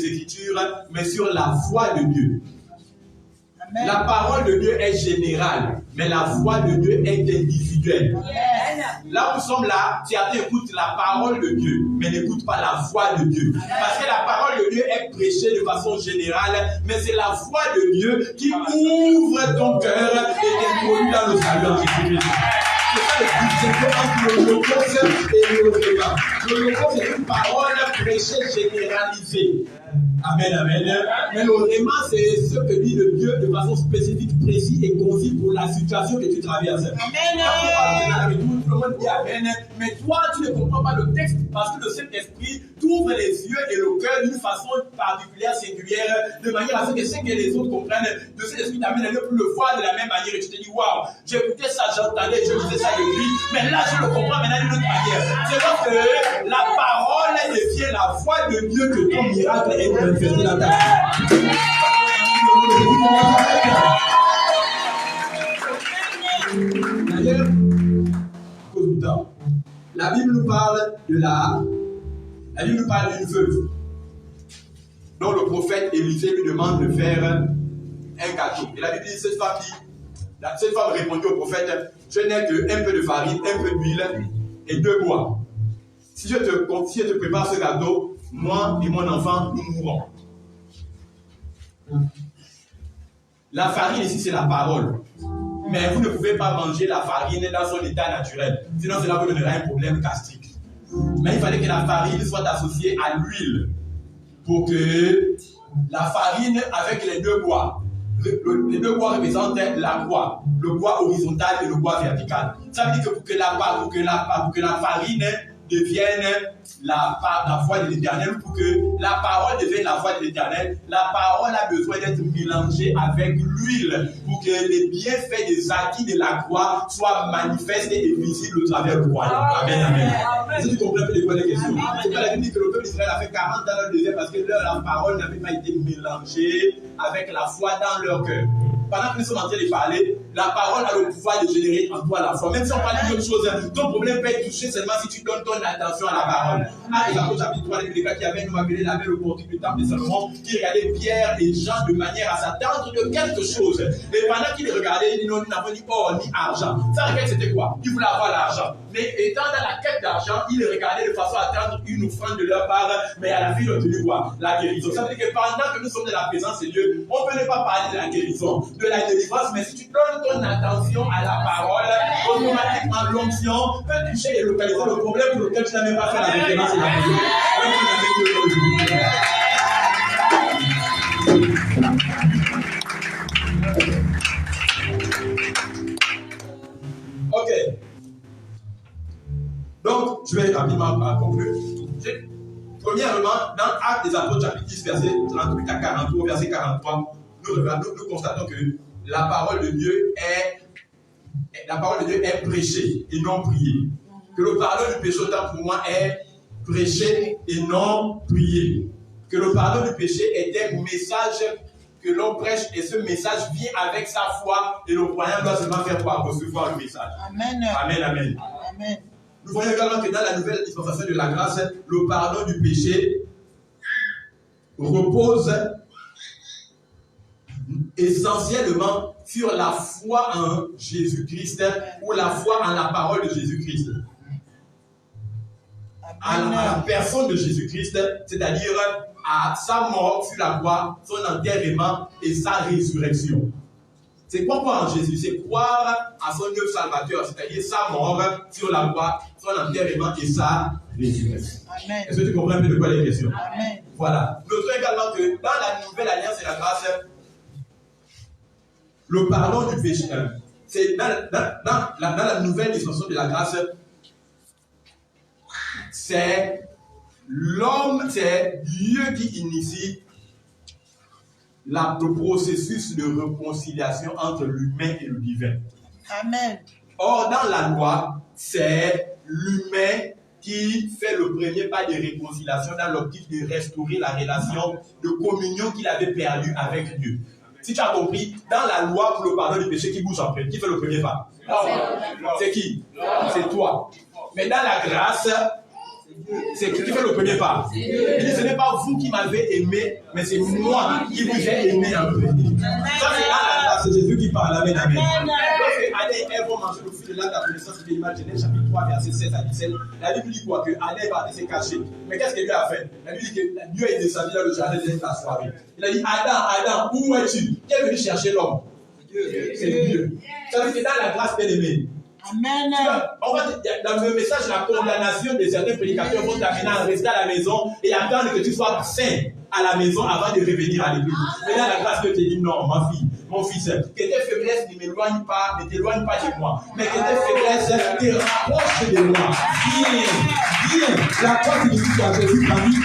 Écritures, mais sur la foi de Dieu. Amen. La parole de Dieu est générale, mais la foi de Dieu est individuelle. Yes. Là où nous sommes là, certains écoutent la parole de Dieu, mais n'écoutent pas la foi de Dieu. Parce que la parole de Dieu est prêchée de façon générale, mais c'est la foi de Dieu qui ouvre ton cœur et t'introduit dans le salut en Jésus-Christ. C'est ça le distinction entre le logos et le réma. Le logos, c'est une parole prêchée généralisée. Amen, amen. Mais le réma, c'est ce que dit le Dieu de façon spécifique, précise et concise pour la situation que tu traverses. Amen. Tout le monde dit amen. Mais toi, tu ne comprends pas le texte parce que le Saint-Esprit, tout t'ouvres les yeux et le cœur d'une façon particulière, singulière, de manière à ce que les autres comprennent, de ce l'esprit t'amène à ne plus le voir de la même manière. Et tu te dis, waouh, j'écoutais ça, j'entendais, je faisais ça depuis, mais là je le comprends maintenant d'une autre manière. C'est donc que la parole devient la voix de Dieu que ton miracle est manifesté dans ta vie. D'ailleurs, à cause du temps, la Bible nous parle d'une veuve. Donc le prophète Élisée lui demande de faire un gâteau. Et la Bible dit, cette femme répondit au prophète, je n'ai qu'un peu de farine, un peu d'huile et 2 bois. Si je te prépare ce gâteau, moi et mon enfant, nous mourrons. La farine ici, c'est la parole. Mais vous ne pouvez pas manger la farine dans son état naturel. Sinon, cela vous donnera un problème gastrique. Mais il fallait que la farine soit associée à l'huile. Pour que la farine avec les 2 bois, les 2 bois représentent la croix, le bois horizontal et le bois vertical. Ça veut dire que pour que la farine devienne la voix de l'Éternel, pour que la parole devienne la voix de l'Éternel, la parole a besoin d'être mélangée avec l'huile pour que les bienfaits des acquis de la croix soient manifestes et visibles au travers du royaume. Amen, amen. Est-ce que tu comprends un peu de quoi les questions? C'est pas la Bible dit que le peuple d'Israël a fait 40 ans dans le désert parce que la parole n'avait pas été mélangée avec la foi dans leur cœur. Pendant que nous sommes en train de parler, la parole a le pouvoir de générer en toi la foi. Même si on parle d'autre chose, ton problème peut être touché seulement si tu donnes ton attention à la parole. Actes des Apôtres, chapitre 3, les gars qui avaient nous appelé la belle opportunité du temple de Salomon, qui regardait Pierre et Jean de manière à s'attendre de quelque chose. Et pendant qu'ils regardaient, nous n'avons ni or ni argent. Ça, regarde, c'était quoi? Ils voulaient avoir l'argent. Mais étant dans la quête d'argent, ils regardaient de façon à attendre une offrande de leur part, mais à la fin, ils ont obtenu quoi? La guérison. Ça veut dire que pendant que nous sommes dans la présence de Dieu, on ne peut ne pas parler de la guérison, de la délivrance, mais si tu donnes ton attention à la parole, automatiquement l'onction peut toucher et localiser le problème pour lequel tu n'as même pas fait la référence et la prière. Ok. Donc, je vais rapidement conclure. Premièrement, dans Actes des Apôtres, chapitre 10, verset 38 à 43, verset 43, nous constatons que la parole de Dieu est prêchée et non priée. Que le pardon du péché, autant pour moi, est prêché et non prié. Que le pardon du péché est un message que l'on prêche et ce message vient avec sa foi et le croyant doit seulement faire quoi? Recevoir le message. Amen. Amen, amen. Amen. Nous voyons également que dans la nouvelle dispensation de la grâce, le pardon du péché repose essentiellement sur la foi en Jésus-Christ ou la foi en la parole de Jésus-Christ. À la personne de Jésus-Christ, c'est-à-dire à sa mort sur la croix, son enterrement et sa résurrection. C'est quoi croire en Jésus? C'est croire à son œuvre salvateur, c'est-à-dire sa mort sur la croix, son enterrement et sa résurrection. Amen. Est-ce que tu comprends un peu de quoi les questions? Amen. Voilà. Notons également que dans la nouvelle alliance et la grâce, le pardon du péché, c'est dans la nouvelle dispensation de la grâce, c'est l'homme, c'est Dieu qui initie le processus de réconciliation entre l'humain et le divin. Amen. Or, dans la loi, c'est l'humain qui fait le premier pas de réconciliation dans l'optique de restaurer la relation de communion qu'il avait perdue avec Dieu. Si tu as compris, dans la loi pour le pardon du péché, qui bouge en premier? Qui fait le premier pas? C'est qui? C'est toi. Mais dans la grâce, c'est qui fait le premier pas? Il dit, ce n'est pas vous qui m'avez aimé, mais c'est moi qui vous ai aimé en premier. Ça, c'est dans la grâce, c'est Jésus qui parle. Amen, amen. Lorsque Adam et Ève vont manger le fruit de l'arbre de la connaissance de l'image, Genèse chapitre 3, verset 16 à 17, la Bible dit quoi? Que Adam s'est caché. Mais qu'est-ce que Dieu a fait? La Bible dit que Dieu est descendu dans le jardin de la soirée. Il a dit, Adam, où es-tu? Qui est venu chercher l'homme? C'est Dieu. Ça veut dire que dans la grâce, bien aimé. Amen. On va dans le message, la condamnation de certains prédicateurs vont t'amener à rester à la maison et attendre que tu sois saint à la maison avant de revenir à l'église. Mais là, la grâce Dieu te dit non, ma fille, mon fils, que tes faiblesses ne m'éloignent pas, ne t'éloignent pas de moi. Mais que tes faiblesses te rapprochent de moi. Viens. La croix qui dit à Jésus, Marie,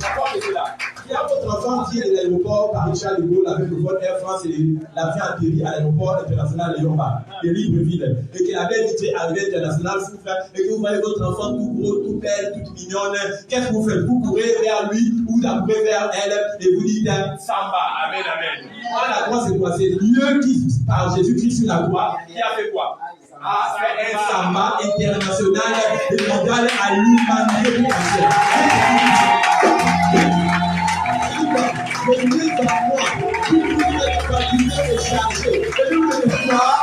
la croix est là. Il y a votre enfant qui est de l'aéroport Paris-Charles de Gaulle avec le vol Air France et l'avion atterri à l'aéroport international Léon-Bar, de Libreville, et que la belle vitrée arrivée internationale souffre, et que vous voyez votre enfant tout gros, tout belle, toute mignonne. Qu'est-ce que vous faites? Vous courez vers lui ou vous courez vers elle et vous dites Samba, Amen, Amen. Voilà, la croix, c'est quoi? C'est Dieu qui, par Jésus-Christ sur la croix, qui a fait quoi? A fait un Samba international et mondial à l'humanité entière. Venez vers moi, tout le monde est fatigué et chargé. Et nous ne le pas.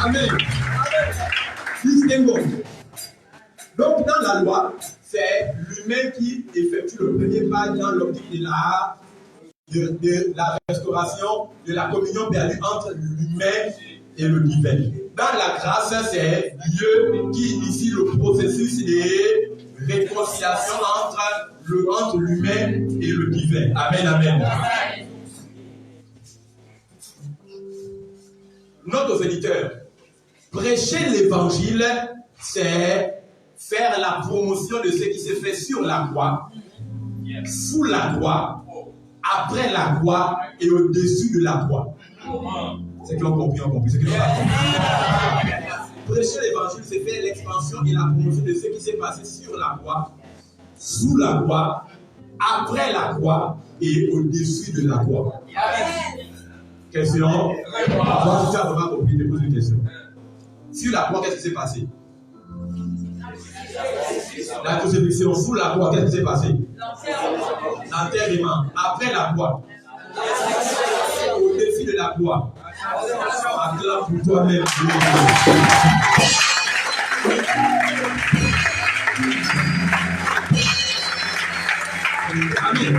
Amen. Distinguons. Donc, dans la loi, c'est l'humain qui effectue le premier pas dans l'optique de la restauration, de la communion perdue entre l'humain et le divin. Dans la grâce, c'est Dieu qui initie le processus de réconciliation entre l'humain et le divin. Amen, amen. Note aux éditeurs, prêcher l'évangile, c'est faire la promotion de ce qui s'est fait sur la croix, sous la croix, après la croix et au-dessus de la croix. C'est que l'on compris, c'est que l'on a compris. Prêcher l'évangile, c'est faire l'expansion et la promotion de ce qui s'est passé sur la croix, sous la croix, après la croix et au-dessus de la croix. Question? Toi, tu as vraiment compris, je te pose une question. Sur la croix, qu'est-ce qui s'est passé? La crucifixion. Sous la croix, qu'est-ce qui s'est passé? L'enterrement. Après la croix. Au-dessus de la croix. Acclame pour toi-même. Amen.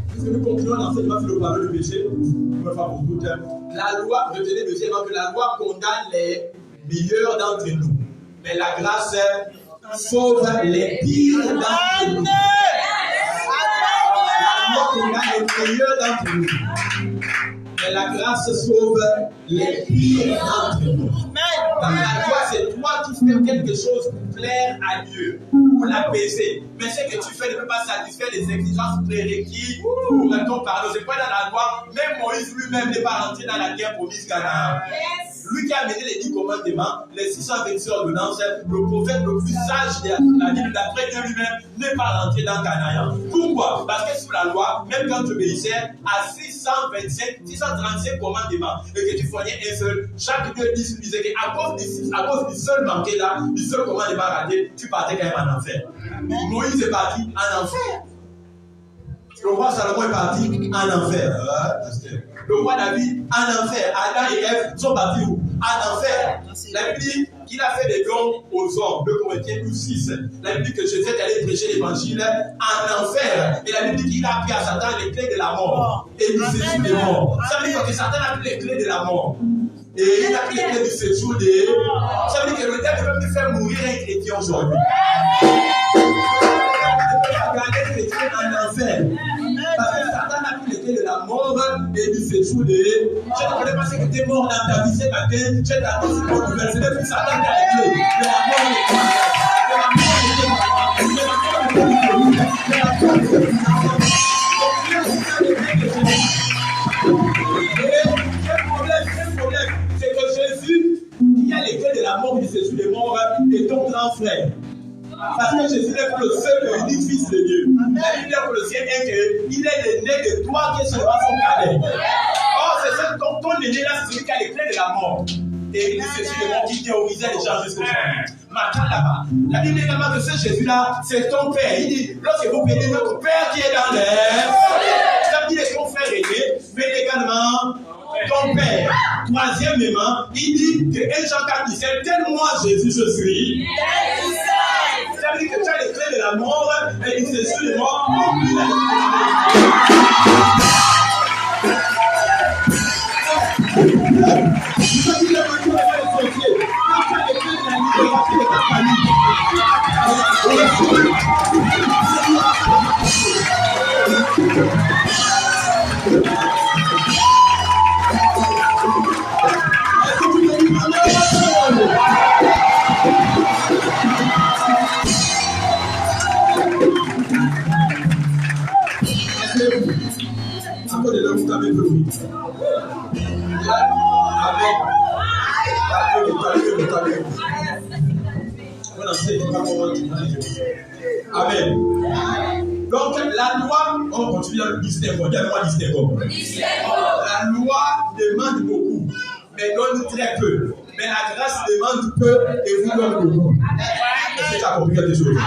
Puisque nous continuons l'enseignement sur le pardon du péché, une fois pour toutes, la loi, retenez deuxièmement que la loi condamne les meilleurs d'entre nous. Mais la grâce sauve les pires d'entre nous. La loi condamne les meilleurs d'entre nous. Mais la grâce sauve les pires d'entre nous. Dans la loi, c'est toi qui fais quelque chose pour plaire à Dieu, pour l'apaiser. Mais ce que tu fais ne peut pas satisfaire les exigences prérequises pour ton pardon. C'est pas dans la loi. Même Moïse lui-même n'est pas rentré dans la terre promise Canaan. Lui qui a mené les 10 commandements, les 626 ordonnances, le prophète le plus sage de la Bible, d'après Dieu lui-même, n'est pas rentré dans Canaan. Pourquoi? Parce que sous la loi, même quand tu obéissais à 635 commandements et que tu fournais un seul, chaque Dieu disait qu'à cause du seul manqué là, du seul commandement raté, tu partais quand même en enfer. Moïse est parti en enfer. Le roi Salomon est parti en enfer. Le roi David en enfer. Adam et Ève sont partis où? En enfer. La Bible dit qu'il a fait des dons aux hommes. 2 Corinthiens 6. La Bible dit que Jésus est allé prêcher l'évangile en enfer. Et la Bible dit qu'il a pris à Satan les clés de la mort. Et du séjour des morts. Ça veut dire que Satan a pris les clés de la mort. Et il a pris les clés du séjour des morts. Ça veut dire que le diable peut faire mourir un chrétien aujourd'hui. Garder les chrétiens en enfer. Parce que Satan a pris les clés de la mort et du séjour de. Je ne connais pas ce que tu es mort dans ta vie ce matin. Je t'annonce une bonne nouvelle. C'est depuis Satan qui a les clés de la mort et le problème, c'est que Jésus, qui a les clés de la mort et du séjour des morts, est ton grand frère. Parce que Jésus est le seul et unique fils de Dieu. La Bible pour le ciel est qu'il est le né de toi qui est seulement son cadet. Or, c'est ça, ton aîné là, c'est celui qui a les clés de la mort. Et c'est celui de mort qui terrorisait les gens jusqu'au jour. Maintenant là-bas, la Bible dit également que ce Jésus-là, c'est ton père. Il dit, lorsque vous bénissez notre père qui est dans l'air, ça veut dire ton frère aîné, mais également ton père. Troisièmement, il dit que 1 Jean 4 17, tel-moi Jésus je suis. Ça veut dire que tu as les clés de la mort et il se suit les morts. Amen. Donc la loi, on continue à le distinguer. La loi demande beaucoup, mais donne très peu. Mais la grâce demande peu et vous donne beaucoup. Est-ce que tu as compris quelque chose?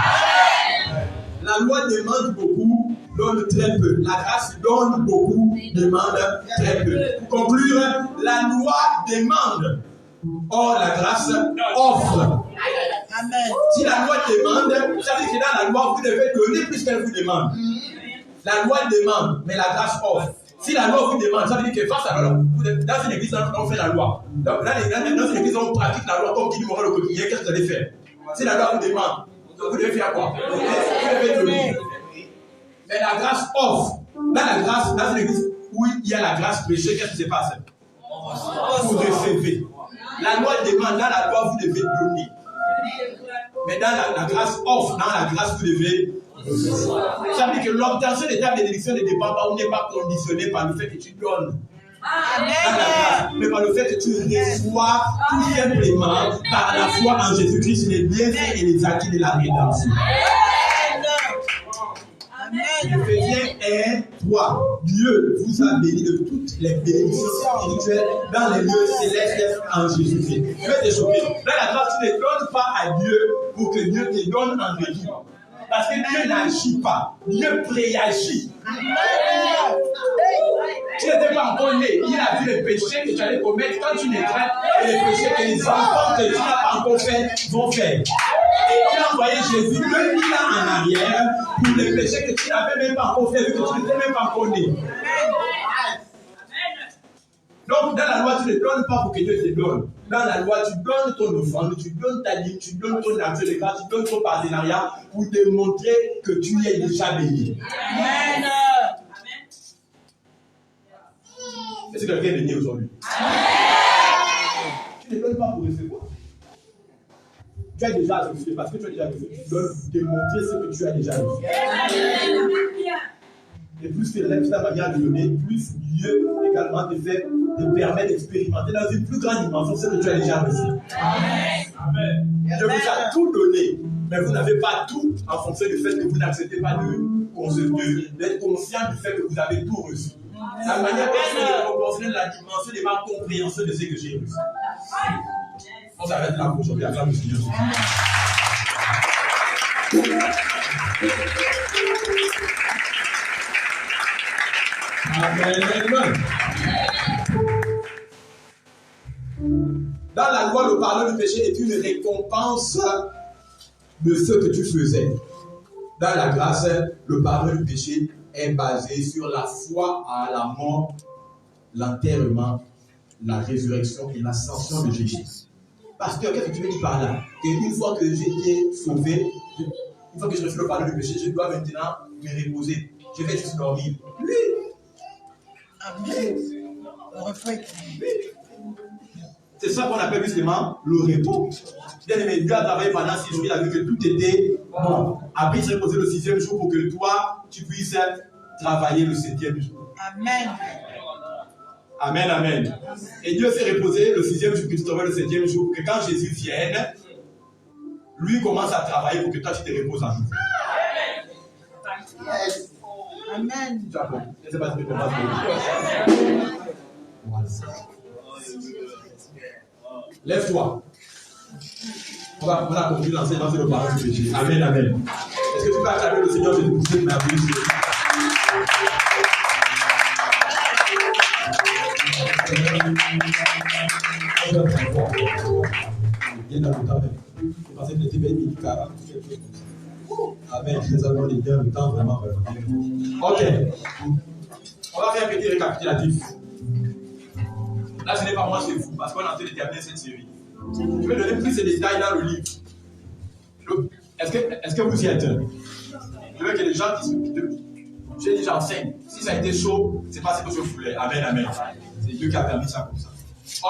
La loi demande beaucoup, donne très peu. La grâce donne beaucoup, demande très peu. Pour conclure, la loi demande. Or, la grâce offre. Amen. Si la loi demande, ça veut dire que dans la loi, vous devez donner plus qu'elle vous demande. La loi demande, mais la grâce offre. Si la loi vous demande, ça veut dire que face à la loi, dans une église, on fait la loi. Donc, dans une église, on pratique la loi comme dit le quotidien. Qu'est-ce que vous allez faire? Si la loi vous demande, vous devez faire quoi? Vous devez donner. Mais la grâce offre. Dans la grâce, dans une église où il y a la grâce prêchée, qu'est-ce qui se passe? Vous recevez. La loi demande, dans la loi, vous devez donner. Mais dans la grâce offre, dans la grâce, vous devez. Ça veut dire que l'obtention des tables d'élection ne dépend pas ou n'est pas conditionnée par le fait que tu donnes. Dans la grâce, mais par le fait que tu reçois tout simplement par la foi en Jésus-Christ les bienfaits et les acquis de la rédemption. Éphésiens 1, 3. Dieu vous a béni de toutes les bénédictions spirituelles dans les lieux célestes en Jésus-Christ. Je vais te choquer. Dans la grâce, tu ne donnes pas à Dieu pour que Dieu te donne en retour. Parce que Dieu n'agit pas. Dieu préagit. Tu n'étais pas encore né. Il a vu les péchés que tu allais commettre quand tu naîtrais et les péchés que les enfants que tu n'as pas encore fait vont faire. Et il a envoyé Jésus 2000 ans en arrière pour les péchés que tu n'avais même pas encore fait, vu que tu n'étais même pas encore né. Donc, dans la loi, tu ne donnes pas pour que Dieu te donne. Dans la loi, tu donnes ton offrande, tu donnes ta dîme, tu donnes ton nature de grâce, tu donnes ton partenariat pour te montrer que tu es déjà béni. Amen. Est-ce que quelqu'un est béni aujourd'hui? Tu ne donnes pas pour recevoir. Tu as déjà reçu parce que tu as déjà reçu. Tu donnes pour te montrer ce que tu as déjà reçu. Et plus tu élèves ta manière de donner, plus Dieu également te permet d'expérimenter dans une plus grande dimension ce que tu as déjà reçu. Amen. Dieu vous a tout donné, mais vous n'avez pas tout en fonction du fait que vous n'acceptez pas d'être conscient du fait que vous avez tout reçu. La manière de proportionner la dimension de ma compréhension de ce que j'ai reçu. On s'arrête là pour aujourd'hui. Acclame le Seigneur. Amen. Dans la loi, le pardon du péché est une récompense de ce que tu faisais. Dans la grâce, le pardon du péché est basé sur la foi à la mort, l'enterrement, la résurrection et l'ascension de Jésus. Pasteur, qu'est-ce que tu veux dire par là? Qu'une fois que j'ai été sauvé, une fois que je reçois le pardon du péché, je dois maintenant me reposer. Je vais juste dormir. Oui. Amen. C'est ça qu'on appelle justement le repos. Bien-aimé, Dieu a travaillé pendant 6 jours, il a vu que tout était bon. Après, il s'est reposé le 6e jour pour que toi, tu puisses travailler le 7e jour. Amen. Amen, amen. Et Dieu s'est reposé le 6e jour, que tu travailles le 7e jour, pour que quand Jésus vienne, lui commence à travailler pour que toi, tu te reposes en nouveau. Amen. Tu as compris? Je ne sais pas si tu comprends ce que je dis. Voilà. Lève-toi. On a conclu l'enseignement sur le pardon du péché. Amen, amen. Est-ce que tu peux acclamer le Seigneur Jésus pour cette merveilleuse chose? Viens dans le temps même. Je pensais que tu étais béni 40 ou quelque chose comme ça. Amen. Nous avons les biens, le temps vraiment. Ok. On va faire un petit récapitulatif. Là, ce n'est pas moi, c'est vous, parce qu'on est en train de terminer cette série. Je vais donner plus de détails dans le livre. Est-ce que vous y êtes? Je veux que les gens disent. J'ai dit, j'enseigne. Si ça a été chaud, c'est pas ce que je voulais. Amen, amen. C'est Dieu qui a permis ça comme ça.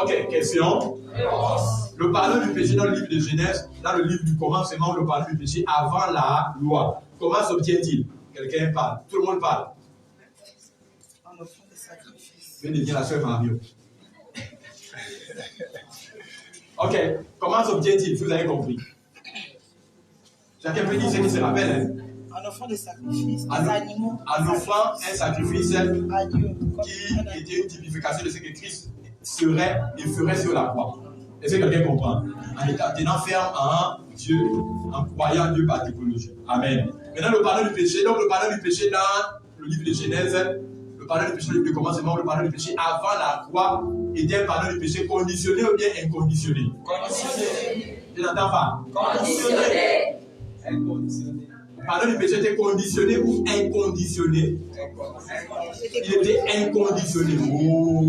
Ok, question. Le pardon du péché dans le livre de Genèse, dans le livre du commencement, le pardon du péché avant la loi. Comment s'obtient-il? Quelqu'un parle. Tout le monde parle. En offrant des sacrifices. Je vais devenir la sœur Mario. Ok, comment s'obtient-il? Vous avez compris. Chacun peut dire ce qu'il se rappelle. Hein? En offrant des sacrifices, des animaux. En offrant un sacrifice à Dieu. Qui était une typification de ce que Christ serait et ferait sur la croix. Est-ce que quelqu'un comprend? En étant tenant ferme en Dieu, en croyant en Dieu par typologie. Amen. Maintenant, le pardon du péché. Donc, le pardon du péché dans le livre de Genèse, le pardon du péché dans le livre de commencement, le pardon du péché avant la croix était un pardon du péché conditionné ou bien inconditionné? Conditionné. Je n'entends pas. Conditionné. Inconditionné. Le pardon du péché était conditionné ou inconditionné? Il était inconditionné. Oh.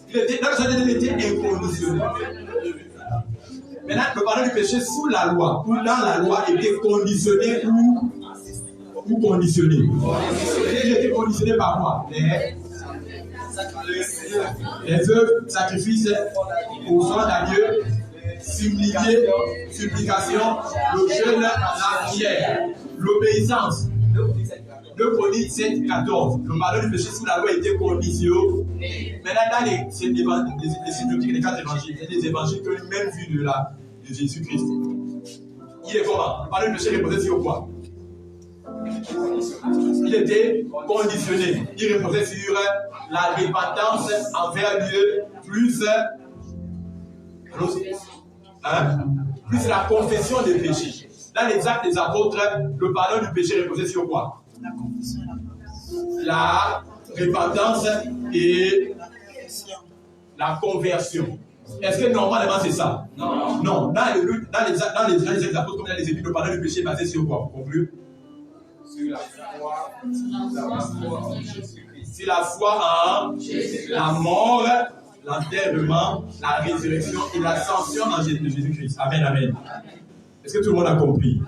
Il était inconditionné. Maintenant, le pardon du péché sous la loi ou dans la loi était conditionné ou conditionné. Il était conditionné par quoi? Les œuvres, sacrifices, offrandes à Dieu, supplication, le jeûne, la prière, l'obéissance. 2 Chroniques 7, 14. Le pardon du péché sous la loi était conditionné. Maintenant, dans les synoptiques des 4 évangiles, il y a des évangiles qui ont une même vue de Jésus-Christ. Il est comment? Le pardon du péché reposait sur quoi? Il était conditionné. Il reposait sur la repentance envers Dieu, plus la confession des péchés. Dans les actes des apôtres, le pardon du péché reposait sur quoi? La repentance et la conversion. Est-ce que normalement c'est ça? Non. Non. Dans les actes des apôtres, comme dans les épîtres, le pardon du péché est basé sur quoi? Pour conclure? Sur la foi en Jésus-Christ. C'est la foi en la mort, l'enterrement, la résurrection et l'ascension en Jésus-Christ. Amen, amen. Est-ce que tout le monde a compris?